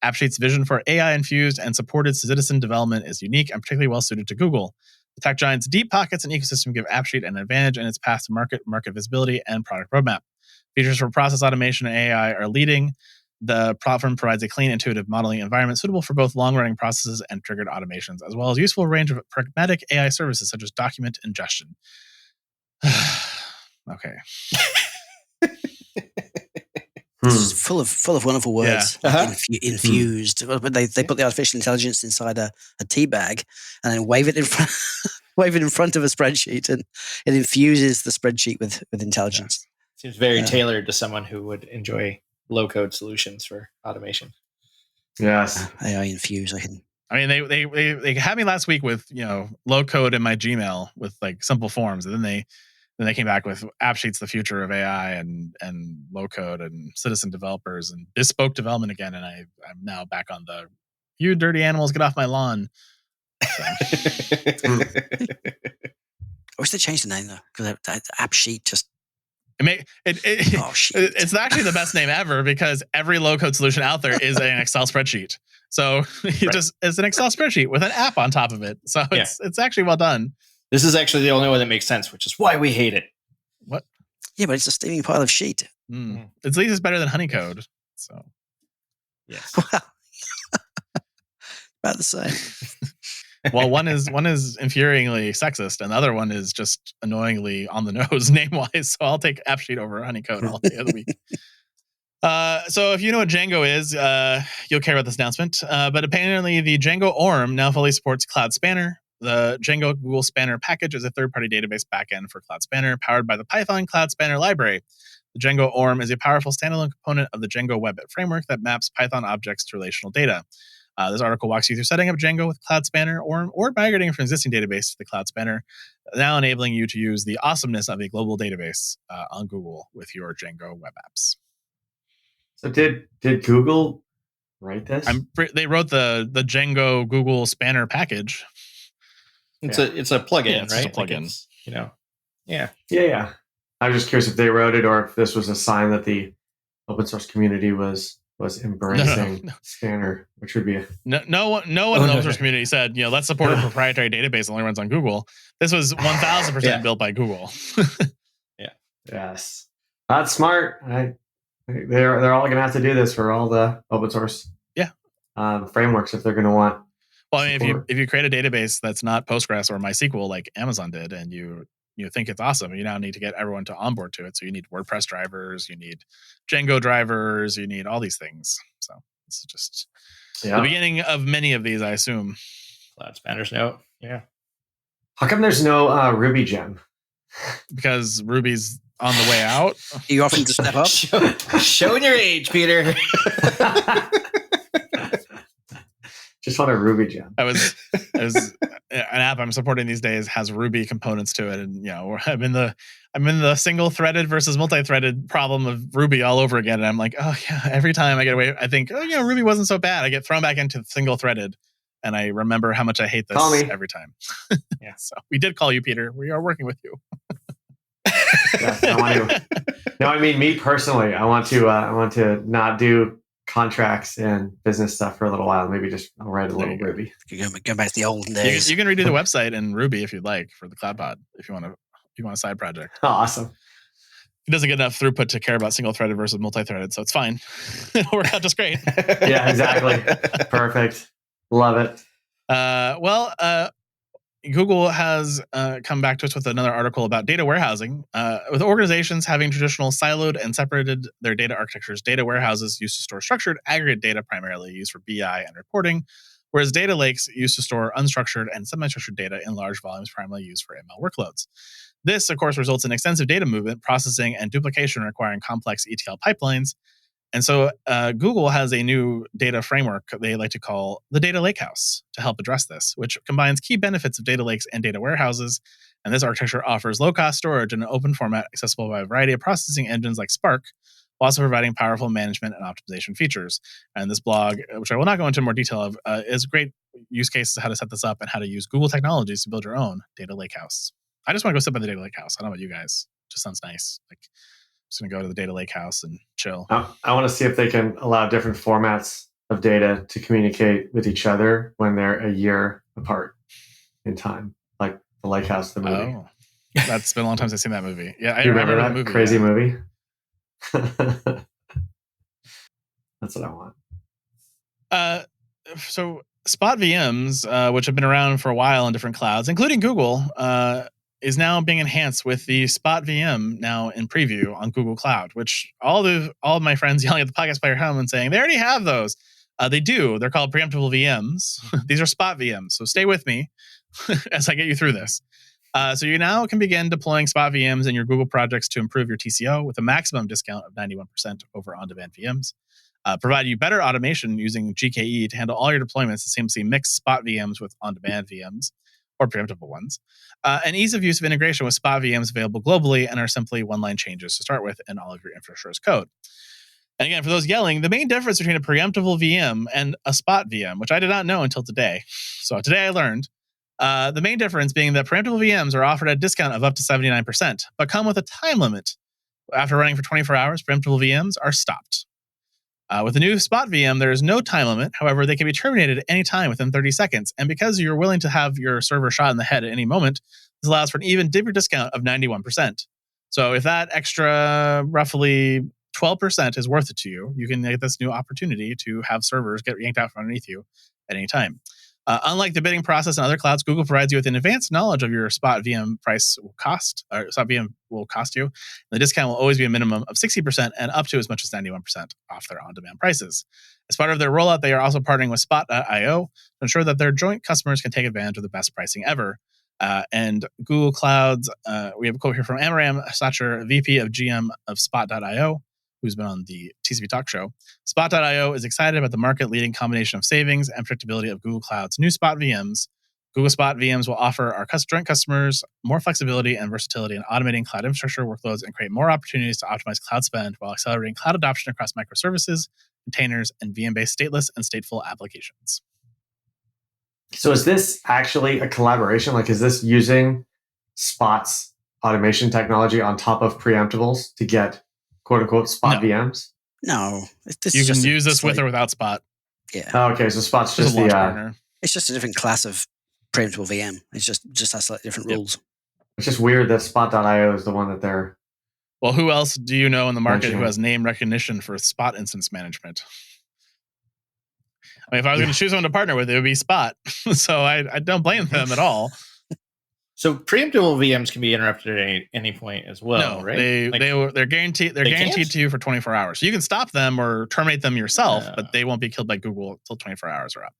AppSheet's vision for AI-infused and supported citizen development is unique and particularly well-suited to Google. The tech giant's deep pockets and ecosystem give AppSheet an advantage in its path to market visibility, and product roadmap. Features for process automation and AI are leading. The platform provides a clean, intuitive modeling environment suitable for both long-running processes and triggered automations, as well as a useful range of pragmatic AI services such as document ingestion. Okay. It's full of wonderful words. Yeah. Uh-huh. Infused. But they put the artificial intelligence inside a tea bag and then wave it in front of a spreadsheet, and it infuses the spreadsheet with intelligence. Yeah. Seems very tailored to someone who would enjoy low-code solutions for automation. Yes. AI infuse. I mean, they had me last week with low code in my Gmail with like simple forms, and then they came back with AppSheet's the future of AI and low code and citizen developers and bespoke development again. And I'm now back on the you dirty animals, get off my lawn. So. I wish they changed the name though, because AppSheet just. It's actually the best name ever because every low code solution out there is an Excel spreadsheet. So it's an Excel spreadsheet with an app on top of it. So it's actually well done. This is actually the only one that makes sense, which is why we hate it. What? Yeah, but it's a steaming pile of sheet. At least it's better than Honeycode. So yes, well, about the same. Well, one is infuriatingly sexist, and the other one is just annoyingly on the nose name-wise. So I'll take AppSheet over Honeycode all the other week. So if you know what Django is, you'll care about this announcement. But apparently the Django ORM now fully supports Cloud Spanner. The Django Google Spanner package is a third-party database backend for Cloud Spanner, powered by the Python Cloud Spanner library. The Django ORM is a powerful standalone component of the Django Web framework that maps Python objects to relational data. This article walks you through setting up Django with Cloud Spanner or migrating from an existing database to the Cloud Spanner, now enabling you to use the awesomeness of a global database on Google with your Django web apps. So did Google write this? They wrote the Django Google Spanner package. It's a plugin, it's right? Just a plugin. Yeah. I was just curious if they wrote it or if this was a sign that the open source community was embracing Spanner, which would be no one in the open source community said, let's support a proprietary database that only runs on Google. This was 1,000% built by Google. Yes, that's smart. They're all going to have to do this for all the open source frameworks if they're going to want. Well, I mean, if you create a database that's not Postgres or MySQL like Amazon did, and you think it's awesome, you now need to get everyone to onboard to it. So you need WordPress drivers, you need Django drivers, you need all these things. So it's just the beginning of many of these, I assume. Cloud Spanners note. Yeah. How come there's no Ruby gem? Because Ruby's on the way out. You offering to step up? Showing your age, Peter. Just want a Ruby gem. I was an app I'm supporting these days has Ruby components to it, and I'm in the single threaded versus multi-threaded problem of Ruby all over again. And I'm like, oh yeah, every time I get away, I think, Ruby wasn't so bad. I get thrown back into single threaded, and I remember how much I hate this every time. Yeah, so we did call you, Peter. We are working with you. Yes, I mean me personally. I want to not do contracts and business stuff for a little while. Maybe just I'll write a little Ruby. Go back to the olden days. You can redo the website in Ruby if you'd like for the CloudPod. If you want a side project. Oh, awesome. It doesn't get enough throughput to care about single threaded versus multi-threaded, so it's fine. It'll work out just great. Yeah, exactly. Perfect. Love it. Google has come back to us with another article about data warehousing. With organizations having traditional siloed and separated their data architectures, data warehouses used to store structured aggregate data primarily used for BI and reporting, whereas data lakes used to store unstructured and semi-structured data in large volumes primarily used for ML workloads. This, of course, results in extensive data movement, processing, and duplication requiring complex ETL pipelines. And so Google has a new data framework they like to call the Data Lakehouse to help address this, which combines key benefits of data lakes and data warehouses. And this architecture offers low-cost storage in an open format accessible by a variety of processing engines like Spark, while also providing powerful management and optimization features. And this blog, which I will not go into more detail of, is great use cases of how to set this up and how to use Google technologies to build your own data lakehouse. I just want to go sit by the data lakehouse. I don't know about you guys. It just sounds nice. Just going to go to the data lakehouse and chill. I want to see if they can allow different formats of data to communicate with each other when they're a year apart in time, like the Lakehouse, the movie. Oh, that's been a long time since I've seen that movie. Yeah, I remember that movie, crazy movie. That's what I want. So Spot VMs, which have been around for a while in different clouds, including Google, is now being enhanced with the Spot VM now in preview on Google Cloud, which all of my friends yelling at the podcast player home and saying they already have those. They do. They're called Preemptive VMs. These are Spot VMs. So stay with me as I get you through this. So you now can begin deploying Spot VMs in your Google projects to improve your TCO with a maximum discount of 91% over on-demand VMs. Provide you better automation using GKE to handle all your deployments and seamlessly mix Spot VMs with on-demand VMs or preemptive ones. And ease of use of integration with Spot VMs available globally and are simply one-line changes to start with in all of your infrastructure as code. And again, for those yelling, the main difference between a preemptive VM and a Spot VM, which I did not know until today. So today I learned the main difference being that preemptive VMs are offered at a discount of up to 79%, but come with a time limit. After running for 24 hours, preemptive VMs are stopped. With the new Spot VM, there is no time limit. However, they can be terminated at any time within 30 seconds. And because you're willing to have your server shot in the head at any moment, this allows for an even deeper discount of 91%. So if that extra roughly 12% is worth it to you, you can get this new opportunity to have servers get yanked out from underneath you at any time. Unlike the bidding process in other clouds, Google provides you with an advanced knowledge of your Spot VM price will cost, or Spot VM will cost you. The discount will always be a minimum of 60% and up to as much as 91% off their on-demand prices. As part of their rollout, they are also partnering with Spot.io to ensure that their joint customers can take advantage of the best pricing ever. And Google Clouds, we have a quote here from Amram Sacher, VP of GM of Spot.io, who's been on the TCP Talk show. Spot.io is excited about the market-leading combination of savings and predictability of Google Cloud's new Spot VMs. Google Spot VMs will offer our joint customers more flexibility and versatility in automating cloud infrastructure workloads and create more opportunities to optimize cloud spend while accelerating cloud adoption across microservices, containers, and VM-based stateless and stateful applications. So is this actually a collaboration? Like, is this using Spot's automation technology on top of preemptibles to get quote-unquote Spot VMs? No. You can use this with or without Spot. Yeah. Oh, okay, so Spot's just the... partner. It's just a different class of preemptive VM. It's just has slightly different rules. It's just weird that Spot.io is the one that they're Well, who else do you know in the market who Azure. has name recognition for Spot instance management? I mean, if I was going to choose someone to partner with, it would be Spot. So I don't blame them at all. So preemptive VMs can be interrupted at any point as well, No, right? they're guaranteed. They're guaranteed can't? to you for 24 hours. So you can stop them or terminate them yourself, but they won't be killed by Google until 24 hours are up.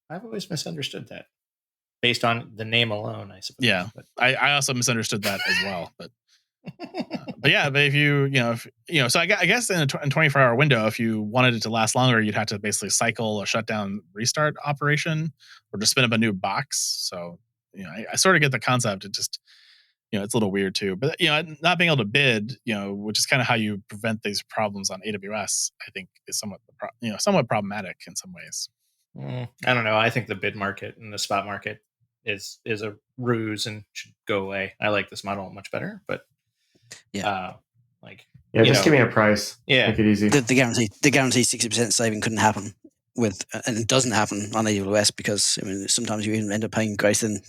I've always misunderstood that, based on the name alone, I suppose. Yeah, but I also misunderstood that as well. But yeah, but if so I guess in a 24-hour window, if you wanted it to last longer, you'd have to basically cycle a shutdown restart operation or just spin up a new box. So I sort of get the concept. It just it's a little weird too. But not being able to bid, which is kind of how you prevent these problems on AWS, I think is somewhat problematic in some ways. I don't know. I think the bid market and the spot market is a ruse and should go away. I like this model much better, but just give me a price. Yeah, make it easy. The guarantee 60% saving couldn't happen and it doesn't happen on AWS because sometimes you even end up paying greater than.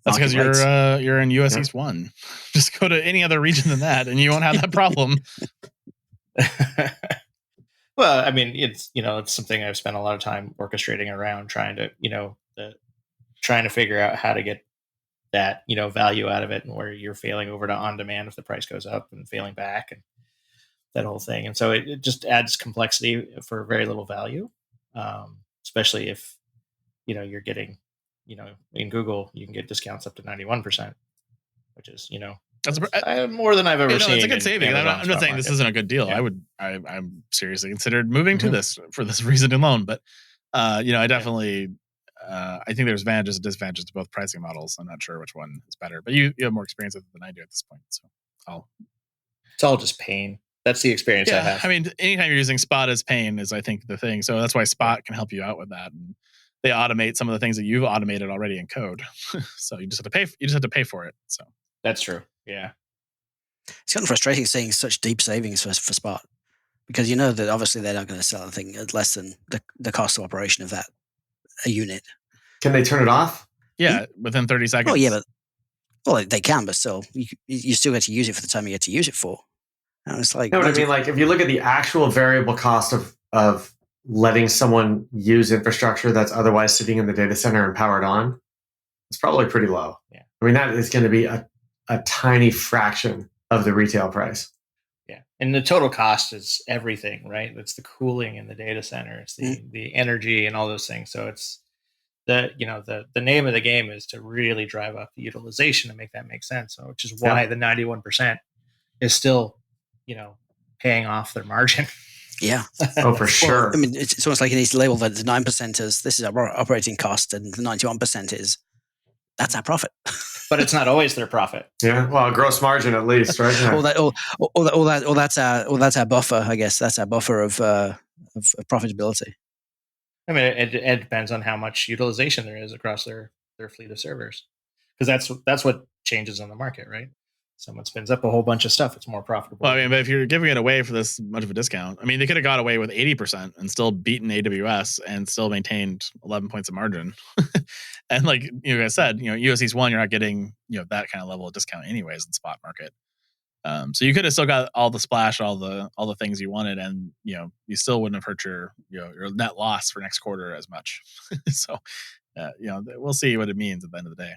That's because you're in US East 1. Just go to any other region than that, and you won't have that problem. Well, I mean, it's something I've spent a lot of time orchestrating around, trying to figure out how to get that value out of it, and where you're failing over to on demand if the price goes up and failing back and that whole thing. And so it just adds complexity for very little value, especially if you're getting in Google you can get discounts up to 91%, which is that's more than I've ever seen. It's a good saving. I'm not saying this isn't a good deal. Yeah. I'm seriously considered moving to this for this reason alone. But I definitely I think there's advantages and disadvantages to both pricing models. I'm not sure which one is better, but you have more experience with it than I do at this point. So it's all just pain. That's the experience I have. I mean, anytime you're using Spot as pain is, I think, the thing. So that's why Spot can help you out with that. And they automate some of the things that you've automated already in code. So you just have to pay. You just have to pay for it. So that's true. Yeah. It's kind of frustrating seeing such deep savings for Spot, because that obviously they're not going to sell anything at less than the cost of operation of a unit. Can they turn it off? Yeah, within 30 seconds. Oh yeah, but they can, but still, you still get to use it for the time you get to use it for. And it's like, you know what I mean? Like if you look at the actual variable cost of letting someone use infrastructure that's otherwise sitting in the data center and powered on, it's probably pretty low. Yeah. I mean, that is going to be a tiny fraction of the retail price. Yeah. And the total cost is everything, right? It's the cooling in the data center. It's the energy and all those things. So it's the name of the game is to really drive up the utilization and make that make sense. So, which is why the 91% is still, paying off their margin. Yeah. Oh, for sure. I mean, it's almost like you need to label that the 9% as this is our operating cost, and the 91% is that's our profit. But it's not always their profit. Yeah. Well, gross margin at least, right? Yeah. that's our buffer. I guess that's our buffer of profitability. I mean, it depends on how much utilization there is across their fleet of servers, because that's what changes on the market, right? Someone spins up a whole bunch of stuff, it's more profitable. Well, I mean, but if you're giving it away for this much of a discount, I mean, they could have got away with 80% and still beaten AWS and still maintained 11 points of margin. And like you guys said, US East 1, you're not getting that kind of level of discount anyways in the spot market. So you could have still got all the splash, all the things you wanted, and you still wouldn't have hurt your net loss for next quarter as much. So we'll see what it means at the end of the day.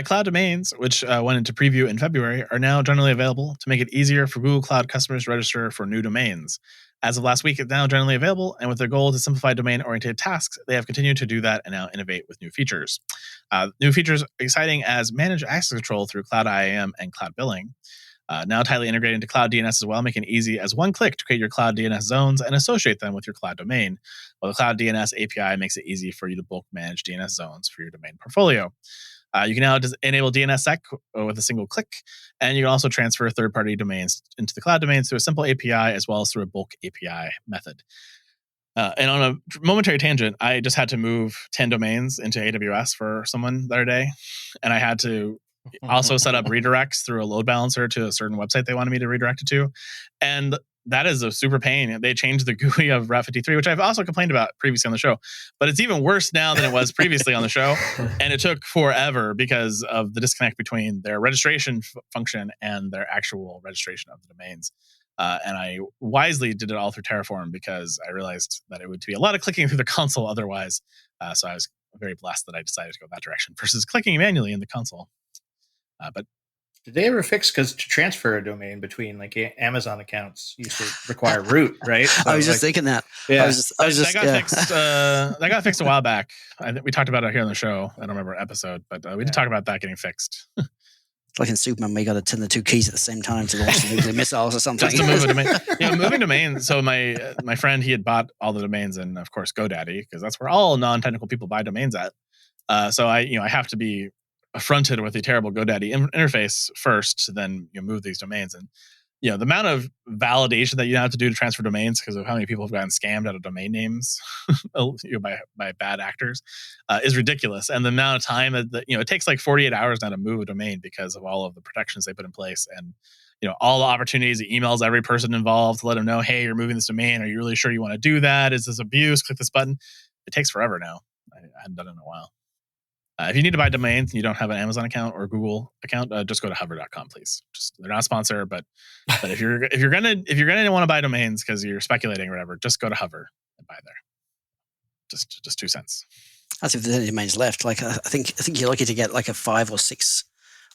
Cloud domains, which went into preview in February, are now generally available to make it easier for Google Cloud customers to register for new domains. As of last week, it's now generally available, and with their goal to simplify domain-oriented tasks, they have continued to do that and now innovate with new features. New features exciting as managed access control through Cloud IAM and Cloud Billing. Now tightly integrated into Cloud DNS as well, making it easy as one click to create your Cloud DNS zones and associate them with your Cloud domain, while the Cloud DNS API makes it easy for you to bulk manage DNS zones for your domain portfolio. You can now enable DNSSEC with a single click, and you can also transfer third-party domains into the cloud domains through a simple API as well as through a bulk API method. And on a momentary tangent, I just had to move 10 domains into AWS for someone the other day, and I had to also set up redirects through a load balancer to a certain website they wanted me to redirect it to. And that is a super pain. They changed the GUI of Route 53, which I've also complained about previously on the show, but it's even worse now than it was previously on the show. And it took forever because of the disconnect between their registration function and their actual registration of the domains. And I wisely did it all through Terraform because I realized that it would be a lot of clicking through the console otherwise. So I was very blessed that I decided to go that direction versus clicking manually in the console. But did they ever fix, because to transfer a domain between like Amazon accounts used to require root, right? So I was just thinking that. Yeah. That got fixed a while back. I think we talked about it here on the show. I don't remember episode, but we did talk about that getting fixed. It's like in Superman, we got to turn the two keys at the same time to launch the nuclear missiles or something. Just to move a domain. Moving domains. So my friend, he had bought all the domains and of course GoDaddy, because that's where all non-technical people buy domains at. So I have to be affronted with the terrible GoDaddy interface first, then move these domains. And the amount of validation that you have to do to transfer domains because of how many people have gotten scammed out of domain names by bad actors is ridiculous. And the amount of time that it takes like 48 hours now to move a domain because of all of the protections they put in place, and all the opportunities, the emails every person involved to let them know, hey, you're moving this domain. Are you really sure you want to do that? Is this abuse? Click this button. It takes forever now. I hadn't done it in a while. If you need to buy domains and you don't have an Amazon account or Google account, just go to hover.com, please. They're not a sponsor, but if you're gonna want to buy domains because you're speculating or whatever, just go to Hover and buy there. Just 2 cents. That's if there's any domains left. Like I think you're lucky to get like a 5 or 6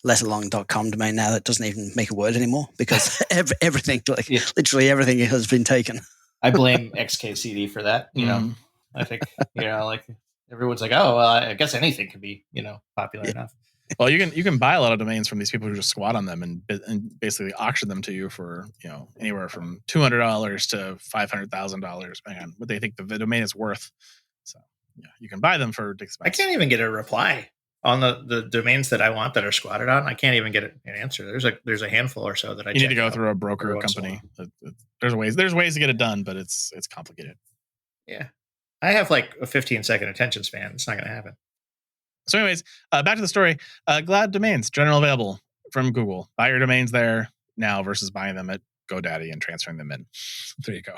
letter long .com domain now that doesn't even make a word anymore because everything, literally everything has been taken. I blame XKCD for that. I think everyone's like, oh, well, I guess anything could be, popular enough. Well, you can buy a lot of domains from these people who just squat on them and basically auction them to you for anywhere from $200 to $500,000, depending on what they think the domain is worth. So you can buy them for expense. I can't even get a reply on the domains that I want that are squatted on. I can't even get an answer. There's a handful or so that I. You need to go through a broker company. There's ways to get it done, but it's complicated. Yeah. I have like a 15-second attention span. It's not going to happen. So anyways, back to the story. Glad domains, general available from Google. Buy your domains there now versus buying them at GoDaddy and transferring them in. There you go.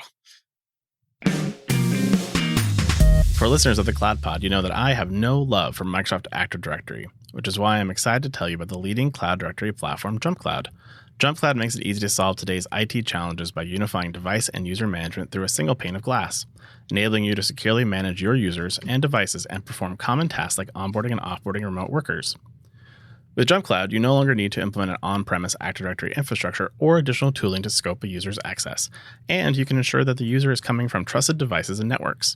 For listeners of the Cloud Pod, you know that I have no love for Microsoft Active Directory, which is why I'm excited to tell you about the leading cloud directory platform, Jumpcloud. Jumpcloud makes it easy to solve today's IT challenges by unifying device and user management through a single pane of glass, enabling you to securely manage your users and devices and perform common tasks like onboarding and offboarding remote workers. With Jumpcloud, you no longer need to implement an on-premise Active Directory infrastructure or additional tooling to scope a user's access, and you can ensure that the user is coming from trusted devices and networks.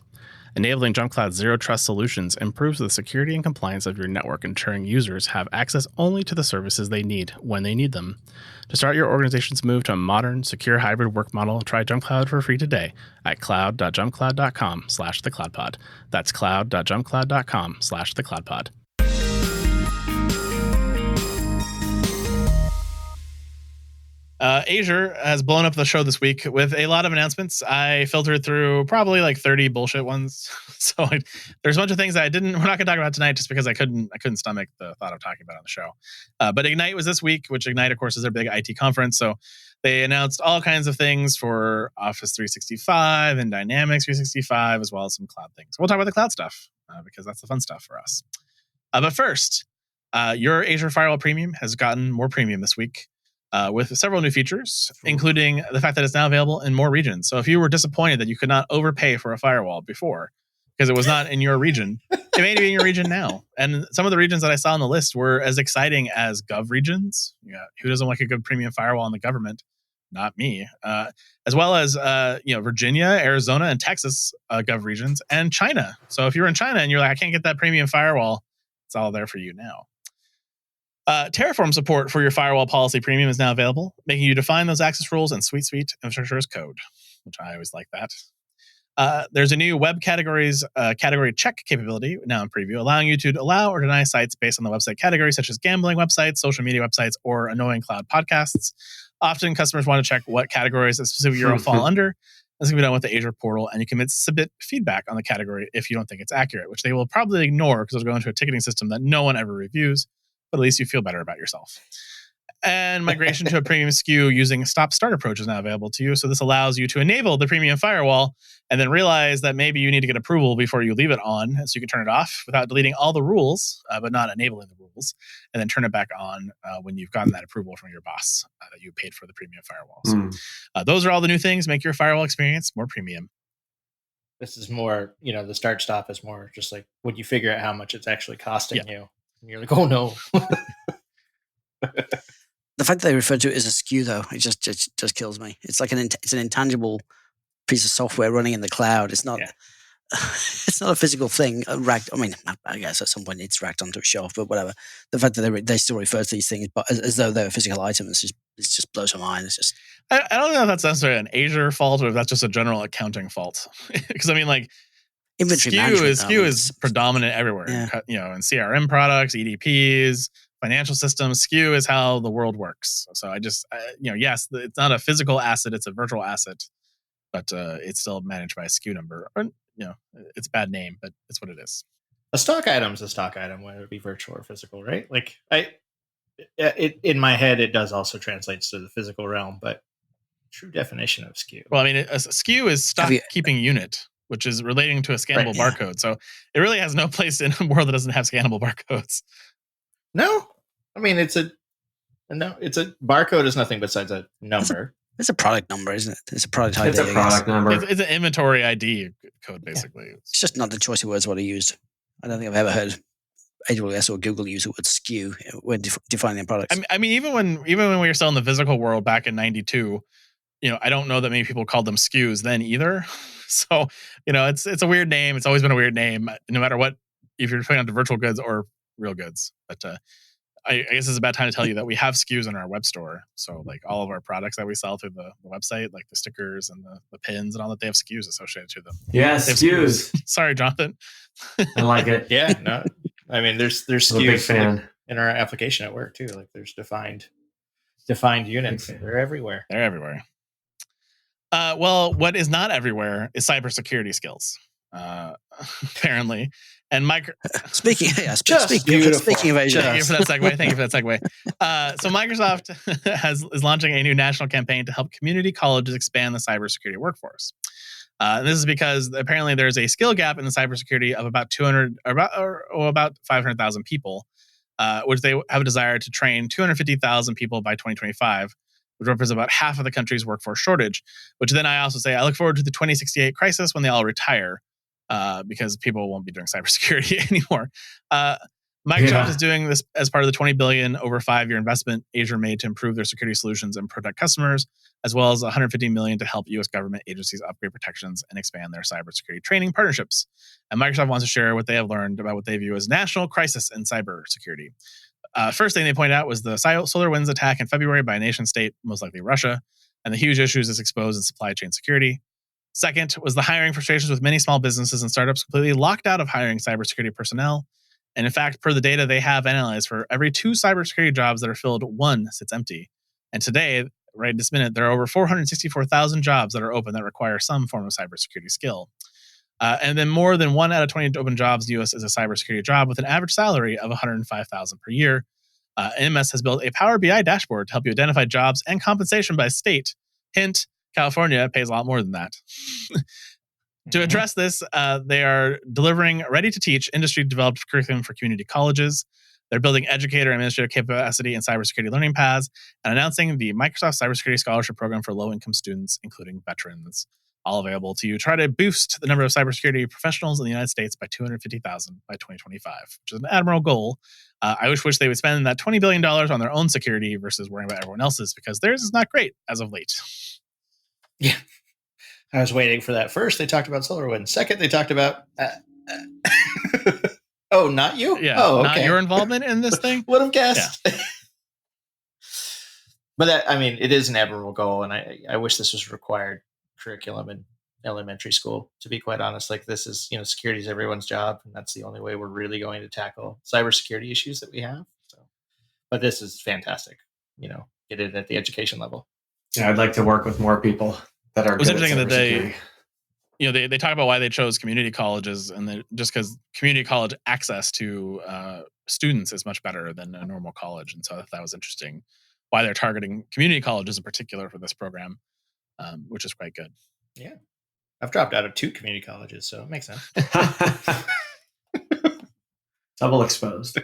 Enabling Jumpcloud's zero-trust solutions improves the security and compliance of your network, ensuring users have access only to the services they need when they need them. To start your organization's move to a modern, secure hybrid work model, try Jumpcloud for free today at cloud.jumpcloud.com/thecloudpod. That's cloud.jumpcloud.com/thecloudpod. Azure has blown up the show this week with a lot of announcements. I filtered through probably like 30 bullshit ones. So there's a bunch of things that we're not going to talk about tonight just because I couldn't stomach the thought of talking about it on the show. But Ignite was this week, which Ignite, of course, is their big IT conference. So they announced all kinds of things for Office 365 and Dynamics 365, as well as some cloud things. We'll talk about the cloud stuff because that's the fun stuff for us. But first, your Azure Firewall Premium has gotten more premium this week. With several new features, including the fact that it's now available in more regions. So if you were disappointed that you could not overpay for a firewall before because it was not in your region, it may be in your region now. And some of the regions that I saw on the list were as exciting as gov regions. Yeah, who doesn't like a good premium firewall in the government? Not me. As well as Virginia, Arizona, and Texas gov regions, and China. So if you're in China and you're like, I can't get that premium firewall, it's all there for you now. Terraform support for your firewall policy premium is now available, making you define those access rules in sweet infrastructure as code, which I always like that. There's a new web categories category check capability now in preview, allowing you to allow or deny sites based on the website category, such as gambling websites, social media websites, or annoying cloud podcasts. Often customers want to check what categories a specific URL fall under. This can be done with the Azure portal, and you can submit feedback on the category if you don't think it's accurate, which they will probably ignore because it'll go into a ticketing system that no one ever reviews. But at least you feel better about yourself. And migration to a premium SKU using stop-start approach is now available to you. So this allows you to enable the premium firewall and then realize that maybe you need to get approval before you leave it on, so you can turn it off without deleting all the rules, but not enabling the rules, and then turn it back on when you've gotten that approval from your boss that you paid for the premium firewall. So those are all the new things. Make your firewall experience more premium. This is more, the start stop is more just like when you figure out how much it's actually costing you. And you're like, oh no. The fact that they refer to it as a SKU, though, it just kills me. It's like it's an intangible piece of software running in the cloud. It's not. It's not a physical thing racked. I mean, I guess at some point it's racked onto a shelf, but whatever. The fact that they still refer to these things as though they're physical items it just blows my mind. It's just. I don't know if that's necessarily an Azure fault or if that's just a general accounting fault. Because I mean, like inventory SKU is predominant everywhere. Yeah. In CRM products, EDPs. Financial systems, SKU is how the world works. So I just, yes, it's not a physical asset; it's a virtual asset, but it's still managed by a SKU number. Or, it's a bad name, but it's what it is. A stock item is a stock item, whether it be virtual or physical, right? Like in my head, it does also translates to the physical realm, but true definition of SKU. Well, I mean, a SKU is stock keeping unit, which is relating to a scannable barcode. So it really has no place in a world that doesn't have scannable barcodes. No, I mean it's a barcode is nothing besides a number. It's a product number, isn't it? It's a product ID. It's a product number. It's an inventory ID code, basically. It's just not the choice of words what I used. I don't think I've ever heard AWS or Google use the word SKU when defining their products. I mean, even when we were still in the physical world back in '92, I don't know that many people called them SKUs then either. So, it's a weird name. It's always been a weird name, no matter what, if you're putting onto virtual goods or real goods. But I guess it's a bad time to tell you that we have SKUs in our web store. So like all of our products that we sell through the website, like the stickers and the pins and all that, they have SKUs associated to them. Yeah, SKUs. Sorry, Jonathan. I like it. Yeah, no. I mean, there's SKUs in our application at work too. Like there's defined units. They're everywhere. They're everywhere. Well, what is not everywhere is cybersecurity skills, apparently. And speaking of Azure. Thank you for that segue. So Microsoft is launching a new national campaign to help community colleges expand the cybersecurity workforce. And this is because apparently there's a skill gap in the cybersecurity of about 500,000 people, which they have a desire to train 250,000 people by 2025. Which represents about half of the country's workforce shortage, which then I also say I look forward to the 2068 crisis when they all retire, because people won't be doing cybersecurity anymore. Microsoft is doing this as part of the $20 billion over 5-year investment Azure made to improve their security solutions and protect customers, as well as $150 million to help U.S. government agencies upgrade protections and expand their cybersecurity training partnerships. And Microsoft wants to share what they have learned about what they view as national crisis in cybersecurity. First thing they pointed out was the SolarWinds attack in February by a nation state, most likely Russia, and the huge issues it's exposed in supply chain security. Second was the hiring frustrations with many small businesses and startups completely locked out of hiring cybersecurity personnel. And in fact, per the data they have analyzed, for every 2 cybersecurity jobs that are filled, 1 sits empty. And today, right this minute, there are over 464,000 jobs that are open that require some form of cybersecurity skill. And then more than 1 out of 20 open jobs in the U.S. is a cybersecurity job with an average salary of $105,000 per year. NMS has built a Power BI dashboard to help you identify jobs and compensation by state. Hint, California pays a lot more than that. To address this, they are delivering ready-to-teach industry-developed curriculum for community colleges. They're building educator and administrative capacity in cybersecurity learning paths and announcing the Microsoft Cybersecurity Scholarship Program for low-income students, including veterans. All available to you. Try to boost the number of cybersecurity professionals in the United States by 250,000 by 2025, which is an admirable goal. I wish they would spend that $20 billion on their own security versus worrying about everyone else's, because theirs is not great as of late. Yeah. I was waiting for that. First, they talked about SolarWinds. Second, they talked about... Oh, not you? Yeah, oh, okay. Not your involvement in this thing? Would have guessed. Yeah. But it is an admirable goal, and I wish this was required curriculum in elementary school, to be quite honest. Like, this is, security is everyone's job, and that's the only way we're really going to tackle cybersecurity issues that we have. So, but this is fantastic, get it at the education level. Yeah, I'd like to work with more people that are. It was interesting that they talk about why they chose community colleges, and just because community college access to students is much better than a normal college, and so that was interesting. why they're targeting community colleges in particular for this program, which is quite good. Yeah. I've dropped out of 2 community colleges, so it makes sense. Double exposed.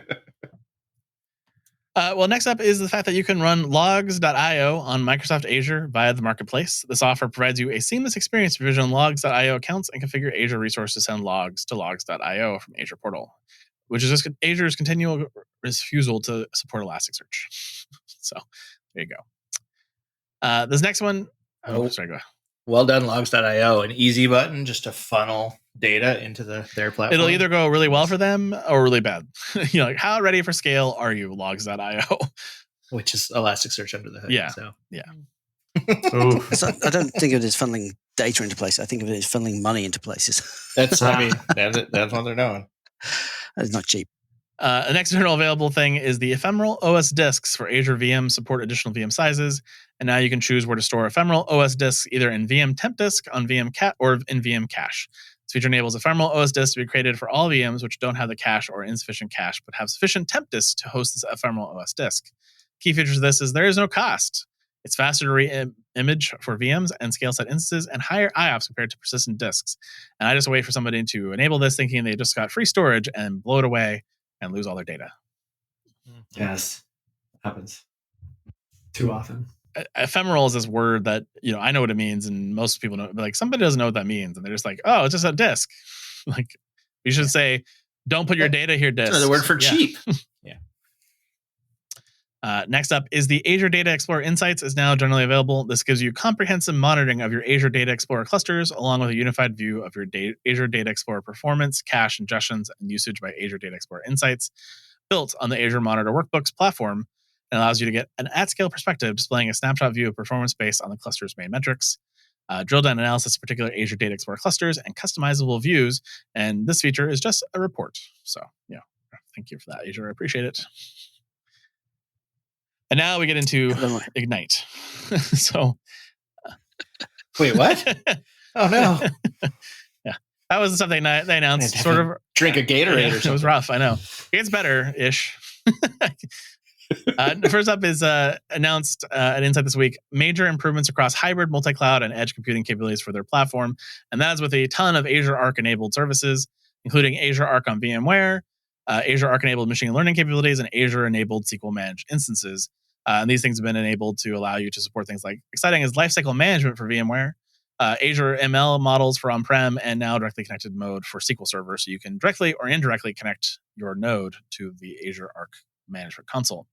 Well, next up is the fact that you can run logs.io on Microsoft Azure via the marketplace. This offer provides you a seamless experience to provision logs.io accounts and configure Azure resources to send logs to logs.io from Azure portal, which is just Azure's continual refusal to support Elasticsearch. So there you go. This next one. Sorry, go ahead. Well done, logs.io. An easy button just to funnel data into their platform. It'll either go really well for them or really bad. Like, how ready for scale are you, logs.io? Which is Elasticsearch under the hood. Yeah. So. Yeah. So I don't think of it as funneling data into places. I think of it as funneling money into places. That's what they're doing. It's not cheap. An external available thing is the ephemeral OS disks for Azure VM support additional VM sizes. And now you can choose where to store ephemeral OS disks, either in VM temp disk, on VM cat, or in VM cache. This feature enables ephemeral OS disks to be created for all VMs which don't have the cache or insufficient cache, but have sufficient temp disks to host this ephemeral OS disk. Key features of this is there is no cost. It's faster to re-image for VMs and scale set instances, and higher IOPS compared to persistent disks. And I just wait for somebody to enable this thinking they just got free storage and blow it away and lose all their data. Yes, happens too often. Ephemeral is this word that, I know what it means, and most people know, but like somebody doesn't know what that means, and they're just like, oh, it's just a disk. Like, you should say, don't put your data here, disk. Another word for cheap. Yeah. Next up is the Azure Data Explorer Insights is now generally available. This gives you comprehensive monitoring of your Azure Data Explorer clusters, along with a unified view of your Azure Data Explorer performance, cache, ingestions, and usage by Azure Data Explorer Insights, built on the Azure Monitor Workbooks platform, and allows you to get an at-scale perspective, displaying a snapshot view of performance based on the cluster's main metrics, drill down analysis of particular Azure Data Explorer clusters, and customizable views. And this feature is just a report. So, thank you for that, Azure. I appreciate it. And now we get into Ignite. So, wait, what? Oh no! Yeah, that was something they announced. Sort of drink a Gatorade or something. It was rough. I know. It gets better-ish. First up is announced an insight this week: major improvements across hybrid, multi-cloud, and edge computing capabilities for their platform, and that is with a ton of Azure Arc-enabled services, including Azure Arc on VMware, Azure Arc-enabled machine learning capabilities, and Azure-enabled SQL managed instances. And these things have been enabled to allow you to support things like exciting as lifecycle management for VMware, Azure ML models for on-prem, and now directly connected mode for SQL Server, so you can directly or indirectly connect your node to the Azure Arc Management Console.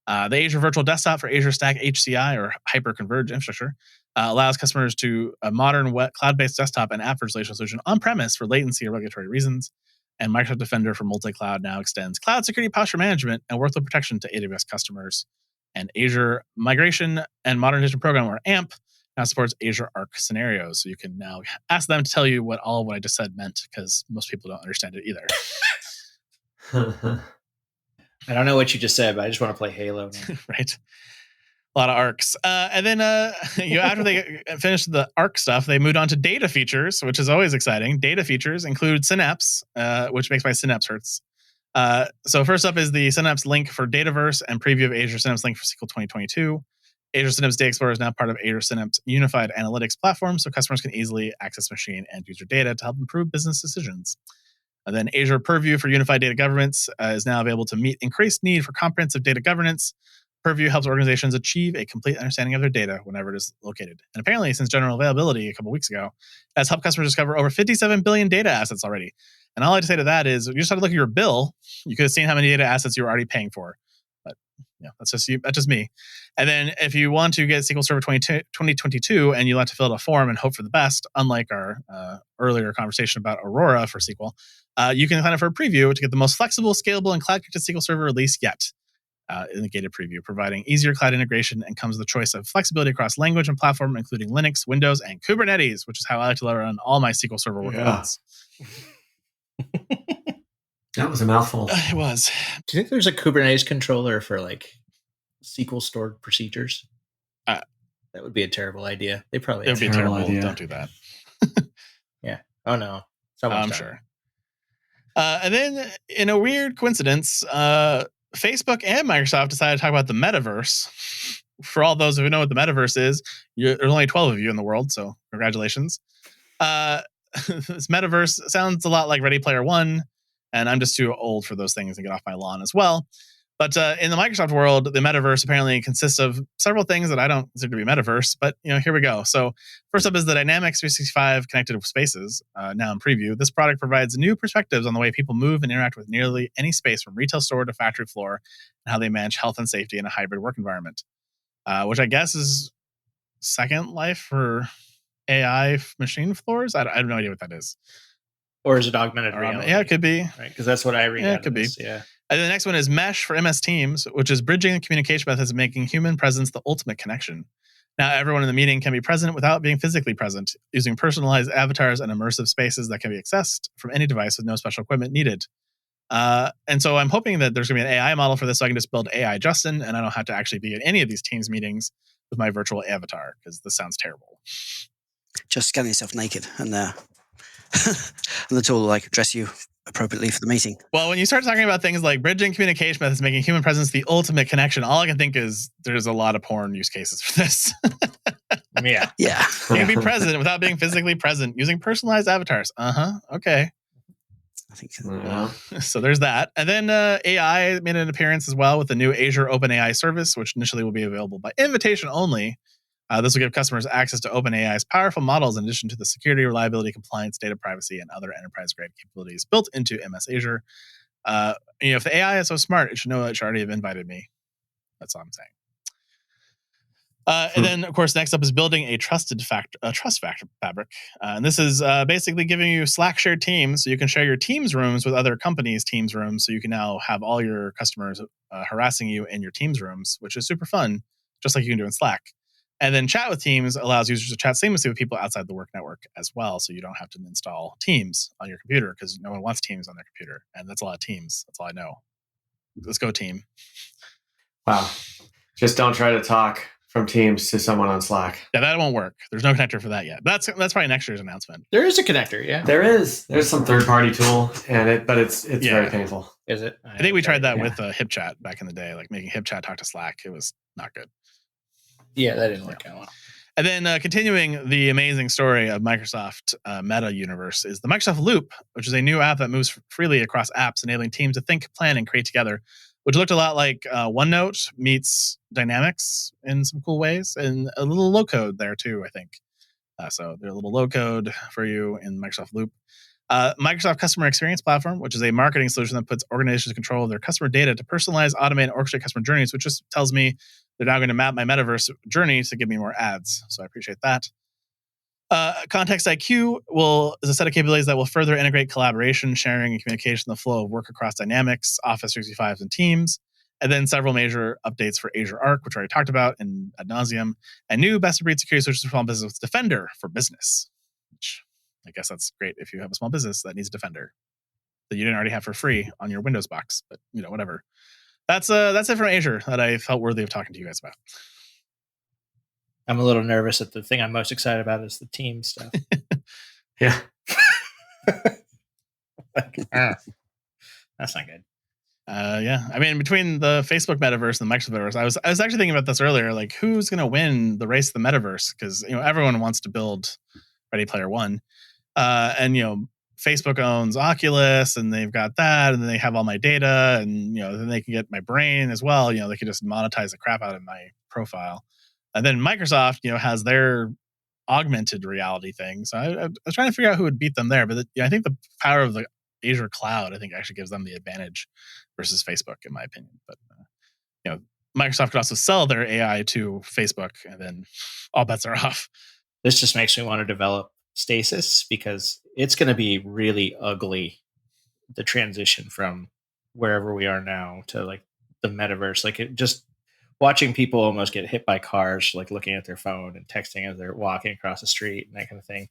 The Azure Virtual Desktop for Azure Stack HCI, or Hyper-Converged Infrastructure, allows customers to a modern cloud-based desktop and app virtualization solution on-premise for latency or regulatory reasons. And Microsoft Defender for multi-cloud now extends cloud security posture management and workload protection to AWS customers. And Azure Migration and Modernization Program, or AMP, now supports Azure Arc scenarios. So you can now ask them to tell you what I just said meant, because most people don't understand it either. I don't know what you just said, but I just want to play Halo now. Right. A lot of arcs. And then after they finished the Arc stuff, they moved on to data features, which is always exciting. Data features include Synapse, which makes my Synapse hurts. So first up is the Synapse link for Dataverse and preview of Azure Synapse link for SQL 2022. Azure Synapse Data Explorer is now part of Azure Synapse Unified Analytics Platform, so customers can easily access machine and user data to help improve business decisions. And then Azure Purview for Unified Data Governance is now available to meet increased need for comprehensive data governance. Purview helps organizations achieve a complete understanding of their data whenever it is located. And apparently, since general availability a couple weeks ago, it has helped customers discover over 57 billion data assets already. And all I have to say to that is, you just have to look at your bill. You could have seen how many data assets you were already paying for. But that's just you. That's just me. And then if you want to get SQL Server 2022 and you like to fill out a form and hope for the best, unlike our earlier conversation about Aurora for SQL, you can sign up for a preview to get the most flexible, scalable, and cloud-connected SQL Server release yet. In the gated preview, providing easier cloud integration, and comes with a choice of flexibility across language and platform, including Linux, Windows, and Kubernetes, which is how I like to run all my SQL Server workloads. That was a mouthful. It was. Do you think there's a Kubernetes controller for like SQL stored procedures? That would be a terrible idea. They probably. It would be terrible. Don't do that. Yeah. Oh no. I'm sure. And then, in a weird coincidence, Facebook and Microsoft decided to talk about the metaverse. For all those who know what the metaverse is, there's only 12 of you in the world, so congratulations. This metaverse sounds a lot like Ready Player One, and I'm just too old for those things and get off my lawn as well. But in the Microsoft world, the metaverse apparently consists of several things that I don't consider to be metaverse. But here we go. So first up is the Dynamics 365 Connected Spaces. Now in preview, this product provides new perspectives on the way people move and interact with nearly any space, from retail store to factory floor, and how they manage health and safety in a hybrid work environment. Which I guess is Second Life for AI machine floors. I have no idea what that is. Or is it augmented reality? Yeah, it could be. Right, because that's what I read. Yeah, it could be. Yeah. And then the next one is Mesh for MS Teams, which is bridging the communication methods, making human presence the ultimate connection. Now, everyone in the meeting can be present without being physically present, using personalized avatars and immersive spaces that can be accessed from any device with no special equipment needed. And so I'm hoping that there's going to be an AI model for this, so I can just build AI Justin, and I don't have to actually be at any of these Teams meetings with my virtual avatar, because this sounds terrible. Just scan yourself naked, and and the tool will like dress you appropriately for the meeting. Well, when you start talking about things like bridging communication methods, making human presence the ultimate connection, all I can think is there's a lot of porn use cases for this. Yeah. Yeah. You can be present without being physically present using personalized avatars. Okay. I think So there's that. And then AI made an appearance as well with the new Azure OpenAI service, which initially will be available by invitation only. This will give customers access to OpenAI's powerful models in addition to the security, reliability, compliance, data privacy, and other enterprise-grade capabilities built into MS Azure. If the AI is so smart, it should know it should already have invited me. That's all I'm saying. And then, of course, next up is building a trust fabric. And this is basically giving you Slack shared teams, so you can share your Teams rooms with other companies' Teams rooms. So you can now have all your customers harassing you in your Teams rooms, which is super fun, just like you can do in Slack. And then Chat with Teams allows users to chat seamlessly with people outside the work network as well. So you don't have to install Teams on your computer, because no one wants Teams on their computer. And that's a lot of Teams. That's all I know. Let's go, team. Wow. Just don't try to talk from Teams to someone on Slack. Yeah, that won't work. There's no connector for that yet. That's probably next year's announcement. There is a connector, yeah. There's some third-party tool, but it's very painful. Is it? I think we tried that with HipChat back in the day, like making HipChat talk to Slack. It was not good. Yeah, that didn't work out well. And then continuing the amazing story of Microsoft Meta Universe is the Microsoft Loop, which is a new app that moves freely across apps, enabling teams to think, plan, and create together, which looked a lot like OneNote meets Dynamics in some cool ways, and a little low code there too, I think. So there's a little low code for you in Microsoft Loop. Microsoft Customer Experience Platform, which is a marketing solution that puts organizations in control of their customer data to personalize, automate, and orchestrate customer journeys, which just tells me they're now going to map my metaverse journey to give me more ads. So I appreciate that. Context IQ is a set of capabilities that will further integrate collaboration, sharing, and communication in the flow of work across Dynamics, Office 365, and Teams. And then several major updates for Azure Arc, which I already talked about in ad nauseum, and new best-of-breed security solutions for small business, Defender for Business, which I guess that's great if you have a small business that needs a Defender that you didn't already have for free on your Windows box, but whatever. That's it from Azure that I felt worthy of talking to you guys about. I'm a little nervous that the thing I'm most excited about is the team stuff. Yeah. That's not good. Yeah. I mean, between the Facebook metaverse and the Microsoft metaverse, I was actually thinking about this earlier. Like, who's going to win the race to the metaverse? Because everyone wants to build Ready Player One, and Facebook owns Oculus, and they've got that, and then they have all my data, and then they can get my brain as well. They can just monetize the crap out of my profile, and then Microsoft, has their augmented reality thing. So I was trying to figure out who would beat them there, but I think the power of the Azure cloud, I think, actually gives them the advantage versus Facebook, in my opinion. But Microsoft could also sell their AI to Facebook, and then all bets are off. This just makes me want to develop Stasis, because it's going to be really ugly, the transition from wherever we are now to like the metaverse. Like, just watching people almost get hit by cars, like looking at their phone and texting as they're walking across the street and that kind of thing.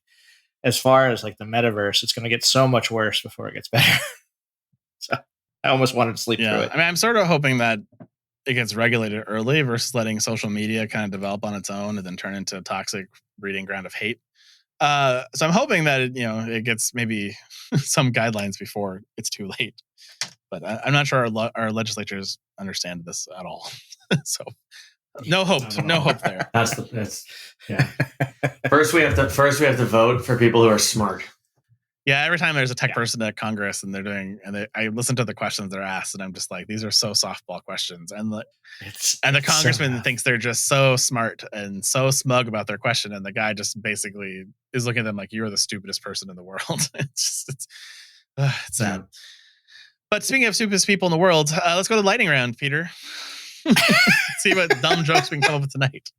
As far as like the metaverse, it's going to get so much worse before it gets better. So I almost wanted to sleep through it. I mean, I'm sort of hoping that it gets regulated early versus letting social media kind of develop on its own and then turn into a toxic breeding ground of hate. So I'm hoping that it gets maybe some guidelines before it's too late. But I'm not sure our legislatures understand this at all. So no hope there. That's yeah. First we have to vote for people who are smart. Yeah, every time there's a tech person at Congress and I listen to the questions they're asked, and I'm just like, these are so softball questions. And the congressman thinks they're just so smart and so smug about their question, and the guy just basically is looking at them like, you're the stupidest person in the world. It's sad. Yeah. But speaking of stupidest people in the world, let's go to the lightning round, Peter. See what dumb jokes we can come up with tonight.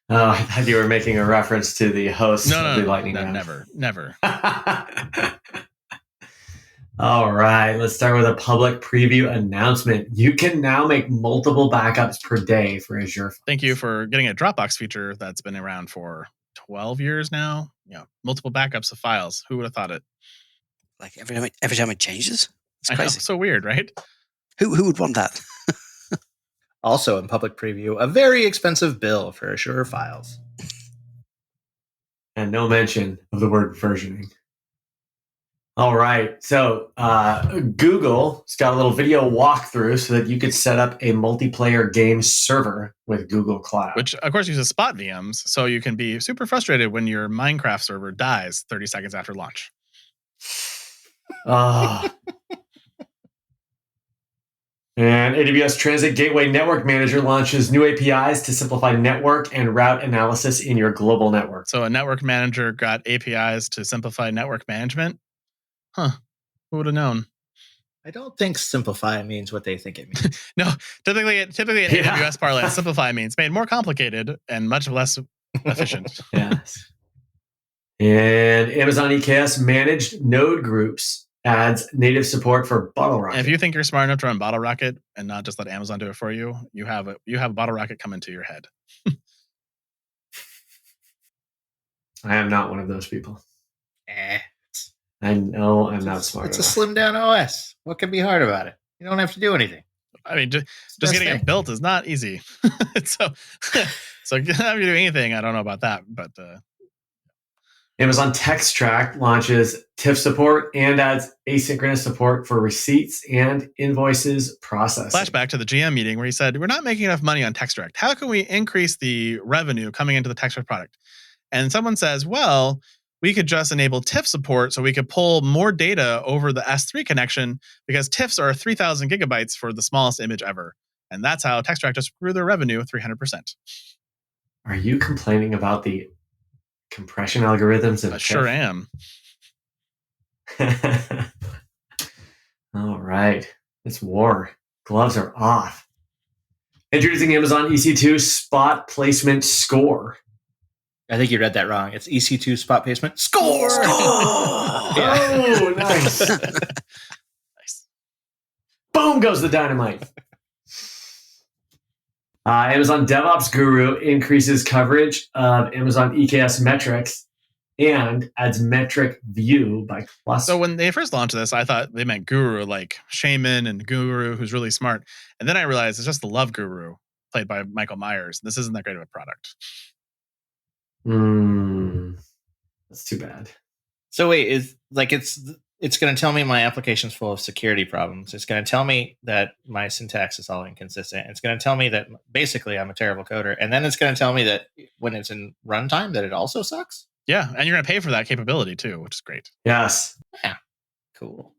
I thought you were making a reference to the host of the lightning round. Never. All right, let's start with a public preview announcement. You can now make multiple backups per day for Azure files. Thank you for getting a Dropbox feature that's been around for 12 years now. Yeah, multiple backups of files. Who would have thought it? Like every time it changes? It's crazy. I know, so weird, right? Who would want that? Also in public preview, a very expensive bill for Azure files. And no mention of the word versioning. All right. So Google's got a little video walkthrough so that you could set up a multiplayer game server with Google Cloud. Which, of course, uses Spot VMs, so you can be super frustrated when your Minecraft server dies 30 seconds after launch. And AWS Transit Gateway Network Manager launches new APIs to simplify network and route analysis in your global network. So a network manager got APIs to simplify network management? Huh. Who would have known? I don't think simplify means what they think it means. No, typically in AWS parlance, simplify means made more complicated and much less efficient. Yes. And Amazon EKS managed node groups adds native support for BottleRocket. And if you think you're smart enough to run BottleRocket and not just let Amazon do it for you, you have a BottleRocket come into your head. I am not one of those people. I know I'm not smart enough. It's a slim down OS. What could be hard about it? You don't have to do anything. I mean, just getting it built is not easy. so not if you do anything, I don't know about that, but Amazon TextTrack launches TIFF support and adds asynchronous support for receipts and invoices processing. Flashback to the GM meeting where he said, we're not making enough money on TextTrack. How can we increase the revenue coming into the TextTrack product? And someone says, well, we could just enable TIFF support so we could pull more data over the S3 connection because TIFFs are 3,000 gigabytes for the smallest image ever. And that's how TextTrack just grew their revenue 300%. Are you complaining about the compression algorithms? I sure am. All right. It's war. Gloves are off. Introducing Amazon EC2 spot placement score. I think you read that wrong. It's EC2 spot placement score. Oh, nice. Nice. Boom goes the dynamite. Amazon DevOps Guru increases coverage of Amazon EKS metrics and adds metric view by cluster. So when they first launched this, I thought they meant guru, like shaman and guru who's really smart. And then I realized it's just the love guru played by Michael Myers. This isn't that great of a product. That's too bad. So wait, it's going to tell me my application's full of security problems. It's going to tell me that my syntax is all inconsistent. It's going to tell me that basically I'm a terrible coder. And then it's going to tell me that when it's in runtime that it also sucks? Yeah, and you're going to pay for that capability too, which is great. Yes. Yeah. Cool.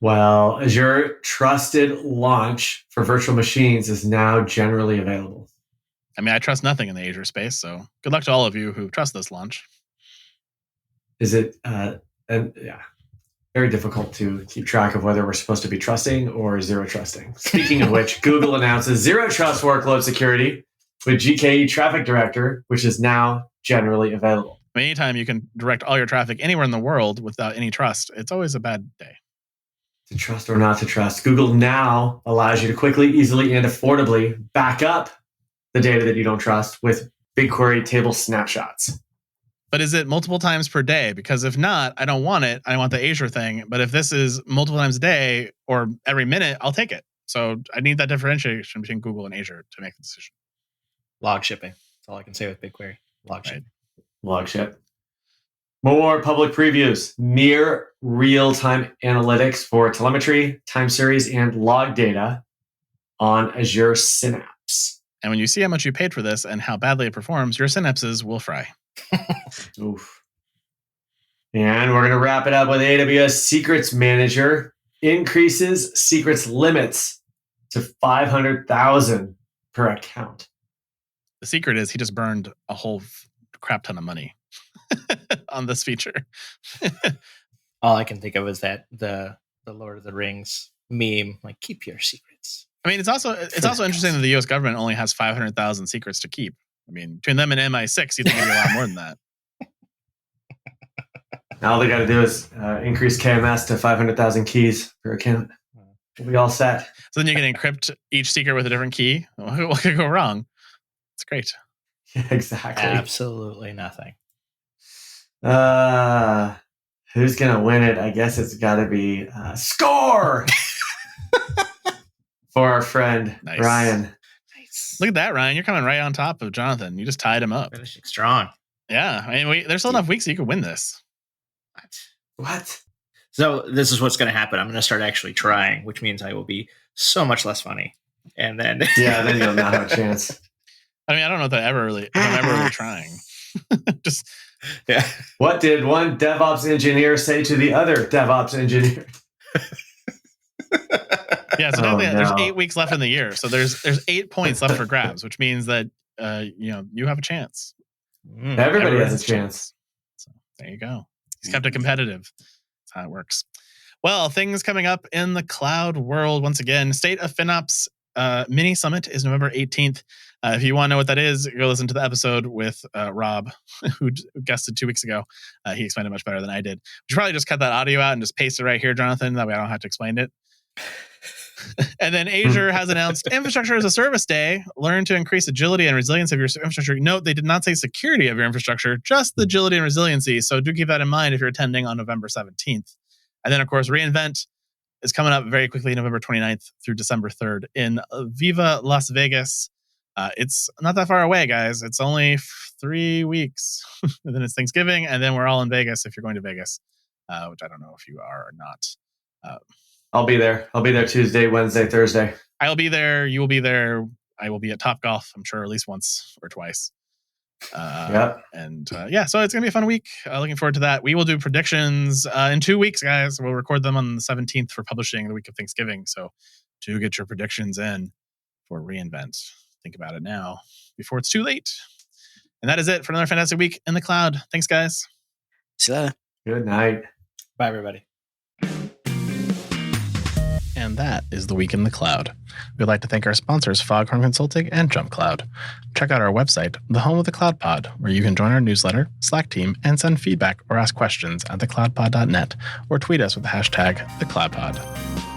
Well, Azure Trusted Launch for virtual machines is now generally available. I mean, I trust nothing in the Azure space, so good luck to all of you who trust this launch. Is it, very difficult to keep track of whether we're supposed to be trusting or zero trusting. Speaking of which, Google announces zero trust workload security with GKE Traffic Director, which is now generally available. Anytime you can direct all your traffic anywhere in the world without any trust, it's always a bad day. To trust or not to trust, Google now allows you to quickly, easily, and affordably back up the data that you don't trust with BigQuery table snapshots. But is it multiple times per day? Because if not, I don't want it. I want the Azure thing. But if this is multiple times a day or every minute, I'll take it. So I need that differentiation between Google and Azure to make the decision. Log shipping. That's all I can say with BigQuery. Log shipping. Log ship. More public previews. Near real-time analytics for telemetry, time series, and log data on Azure Synapse. And when you see how much you paid for this and how badly it performs, your synapses will fry. Oof. And we're going to wrap it up with AWS Secrets Manager increases secrets limits to 500,000 per account. The secret is he just burned a whole crap ton of money on this feature. All I can think of is that the Lord of the Rings meme, like, keep your secrets. I mean, it's also interesting that the U.S. government only has 500,000 secrets to keep. I mean, between them and MI6, you'd think it'd be a lot more than that. Now all they got to do is increase KMS to 500,000 keys per account. We'll be all set. So then you can encrypt each secret with a different key. What could go wrong? It's great. Yeah, exactly. Absolutely nothing. Who's going to win it? I guess it's got to be Score for our friend Nice. Ryan. Nice. Look at that, Ryan. You're coming right on top of Jonathan. You just tied him up. Finishing strong. Yeah. I mean, there's still enough weeks that you could win this. What? So this is what's going to happen. I'm going to start actually trying, which means I will be so much less funny. And then Yeah, then you'll not have a chance. I mean, I don't know if I'm ever really trying. Just yeah. What did one DevOps engineer say to the other DevOps engineer? yeah. So Oh, there's no. 8 weeks left in the year. So there's 8 points left for grabs, which means that you have a chance. Everybody Everyone has a chance. So there you go. He's kept it competitive. That's how it works. Well, things coming up in the cloud world once again. State of FinOps mini summit is November 18th. If you want to know what that is, go listen to the episode with Rob, who guested 2 weeks ago. He explained it much better than I did. We should probably just cut that audio out and just paste it right here, Jonathan. That way I don't have to explain it. And then Azure has announced Infrastructure as a Service Day. Learn to increase agility and resilience of your infrastructure. Note, they did not say security of your infrastructure, just the agility and resiliency. So do keep that in mind if you're attending on November 17th. And then, of course, reInvent is coming up very quickly, November 29th through December 3rd in Viva Las Vegas. It's not that far away, guys. It's only 3 weeks. And then it's Thanksgiving, and then we're all in Vegas if you're going to Vegas, which I don't know if you are or not. I'll be there. I'll be there Tuesday, Wednesday, Thursday. I'll be there. You will be there. I will be at Topgolf, I'm sure, at least once or twice. Yep. And so it's going to be a fun week. Looking forward to that. We will do predictions in 2 weeks, guys. We'll record them on the 17th for publishing the week of Thanksgiving. So do get your predictions in for reInvent. Think about it now before it's too late. And that is it for another fantastic week in the cloud. Thanks, guys. See you later. Good night. Bye, everybody. And that is the week in the cloud. We'd like to thank our sponsors, Foghorn Consulting and Jumpcloud. Check out our website, the home of the Cloud Pod, where you can join our newsletter, Slack team, and send feedback or ask questions at thecloudpod.net or tweet us with the hashtag #thecloudpod.